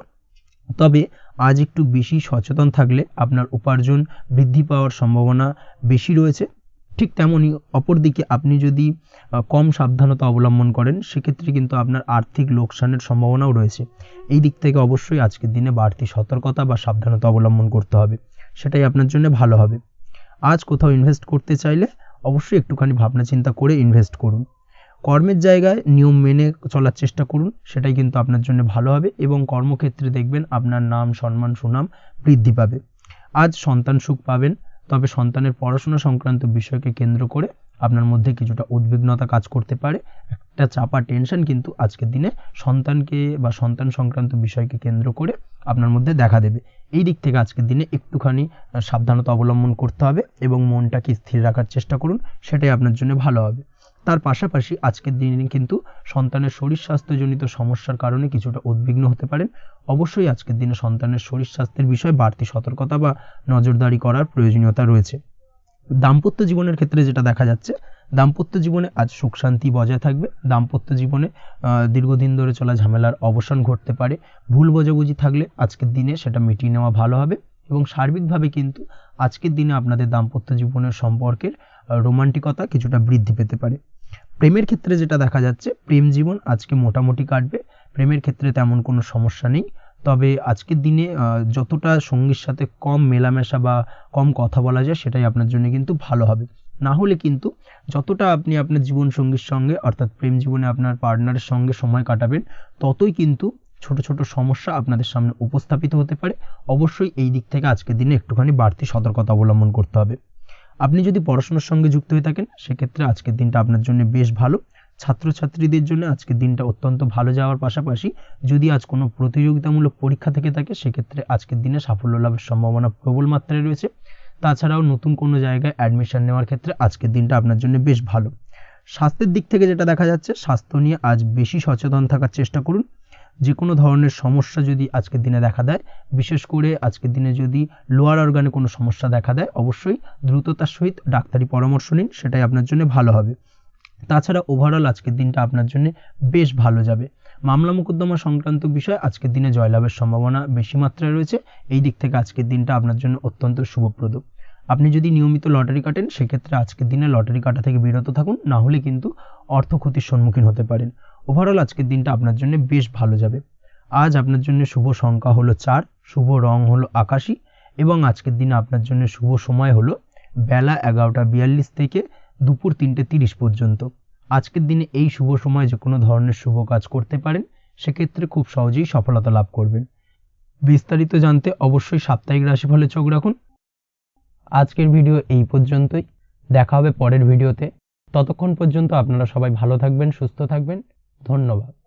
তবে আজ একটু বেশি সচেতন থাকলে আপনার উপার্জন বৃদ্ধি পাওয়ার সম্ভাবনা বেশি রয়েছে। ঠিক তেমনই অপরদিকে আপনি যদি কম সাবধানতা অবলম্বন করেন, সেক্ষেত্রে কিন্তু আপনার আর্থিক লোকসানের সম্ভাবনাও রয়েছে। এই দিক থেকে অবশ্যই আজকের দিনে বাড়তি সতর্কতা বা সাবধানতা অবলম্বন করতে হবে, সেটাই আপনার জন্য ভালো হবে। আজ কোথাও ইনভেস্ট করতে চাইলে অবশ্যই একটুখানি ভাবনা চিন্তা করে ইনভেস্ট করুন। কর্মের জায়গায় নিয়ম মেনে চলার চেষ্টা করুন, সেটাই কিন্তু আপনার জন্য ভালো হবে এবং কর্মক্ষেত্রে দেখবেন আপনার নাম সম্মান সুনাম বৃদ্ধি পাবে। আজ সন্তান সুখ পাবেন, তবে সন্তানের পড়াশোনা সংক্রান্ত বিষয়কে কেন্দ্র করে আপনার মধ্যে কিছুটা উদ্বিগ্নতা কাজ করতে পারে। একটা চাপা টেনশন কিন্তু আজকের দিনে সন্তানকে বা সন্তান সংক্রান্ত বিষয়কে কেন্দ্র করে আপনার মধ্যে দেখা দেবে। এই দিক থেকে আজকের দিনে একটুখানি সাবধানতা অবলম্বন করতে হবে এবং মনটাকে স্থির রাখার চেষ্টা করুন, সেটাই আপনার জন্য ভালো হবে। তার পাশাপাশি আজকের দিনে কিন্তু সন্তানের শরীর স্বাস্থ্যজনিত সমস্যার কারণে কিছুটা উদ্বিগ্ন হতে পারেন। অবশ্যই আজকের দিনে সন্তানের শরীর স্বাস্থ্যের বিষয়ে বাড়তি সতর্কতা বা নজরদারি করার প্রয়োজনীয়তা রয়েছে। দাম্পত্য জীবনের ক্ষেত্রে যেটা দেখা যাচ্ছে, দাম্পত্য জীবনে আজ সুখ শান্তি বজায় থাকবে। দাম্পত্য জীবনে দীর্ঘদিন ধরে চলা ঝামেলার অবসান ঘটতে পারে। ভুল বোঝাবুঝি থাকলে আজকের দিনে সেটা মিটিয়ে নেওয়া ভালো হবে এবং সার্বিকভাবে কিন্তু আজকের দিনে আপনাদের দাম্পত্য জীবনের সম্পর্কের রোমান্টিকতা কিছুটা বৃদ্ধি পেতে পারে। প্রেমের ক্ষেত্রে যেটা দেখা যাচ্ছে, প্রেম জীবন আজকে মোটামুটি কাটবে। প্রেমের ক্ষেত্রে তেমন কোনো সমস্যা নেই, তবে আজকের দিনে যতটা সঙ্গীর সাথে কম মেলামেশা বা কম কথা বলা যায়, সেটাই আপনার জন্য কিন্তু ভালো হবে। না হলে কিন্তু যতটা আপনি আপনার জীবন সঙ্গীর সঙ্গে অর্থাৎ প্রেম জীবনে আপনার পার্টনারের সঙ্গে সময় কাটাবেন, ততই কিন্তু ছোট ছোট সমস্যা আপনাদের সামনে উপস্থাপিত হতে পারে। অবশ্যই এই দিক থেকে আজকের দিনে একটুখানি বাড়তি সতর্কতা অবলম্বন করতে হবে। আপনি যদি পড়াশোনার সঙ্গে যুক্ত হয়ে থাকেন, সেক্ষেত্রে আজকের দিনটা আপনার জন্য বেশ ভালো। ছাত্রছাত্রীদের জন্য আজকের দিনটা অত্যন্ত ভালো যাওয়ার পাশাপাশি যদি আজ কোনো প্রতিযোগিতামূলক পরীক্ষা থেকে থাকে, সেক্ষেত্রে আজকের দিনে সাফল্য লাভের সম্ভাবনা প্রবল মাত্রায় রয়েছে। তাছাড়াও নতুন কোনো জায়গায় অ্যাডমিশন নেওয়ার ক্ষেত্রে আজকের দিনটা আপনার জন্য বেশ ভালো। স্বাস্থ্যের দিক থেকে যেটা দেখা যাচ্ছে, স্বাস্থ্য নিয়ে আজ বেশি সচেতন থাকার চেষ্টা করুন। যে কোনো ধরনের সমস্যা যদি আজকের দিনে দেখা দেয়, বিশেষ করে আজকের দিনে যদি লোয়ার অর্গানে কোনো সমস্যা দেখা দেয়, অবশ্যই দ্রুততার সহিত ডাক্তারি পরামর্শ নিন, সেটাই আপনার জন্য ভালো হবে। তাছাড়া ওভারঅল আজকের দিনটা আপনার জন্য বেশ ভালো যাবে। মামলা মোকদ্দমা সংক্রান্ত বিষয় আজকের দিনে জয়লাভের সম্ভাবনা বেশি মাত্রায় রয়েছে। এই দিক থেকে আজকের দিনটা আপনার জন্য অত্যন্ত শুভপ্রদ। আপনি যদি নিয়মিত লটারি কাটেন, সেক্ষেত্রে আজকের দিনে লটারি কাটা থেকে বিরত থাকুন, না হলে কিন্তু অর্থ ক্ষতির সম্মুখীন হতে পারেন। ওভারঅল আজকের দিনটা আপনার জন্য বেশ ভালো যাবে। আজ আপনার জন্য শুভ সংখ্যা হলো 4, শুভ রং হলো আকাশী এবং আজকের দিনে আপনার জন্য শুভ সময় হলো বেলা 11:42 থেকে দুপুর 3:30 পর্যন্ত। আজকের দিনে এই শুভ সময় যে কোনো ধরনের শুভ কাজ করতে পারেন। সেক্ষেত্রে খুব সহজেই সফলতা লাভ করবেন। বিস্তারিত জানতে অবশ্যই সাপ্তাহিক রাশিফলে চোখ রাখুন। আজকের ভিডিও এই পর্যন্তই, দেখা হবে পরের ভিডিওতে। ততক্ষণ পর্যন্ত আপনারা সবাই ভালো থাকবেন, সুস্থ থাকবেন। ধন্যবাদ।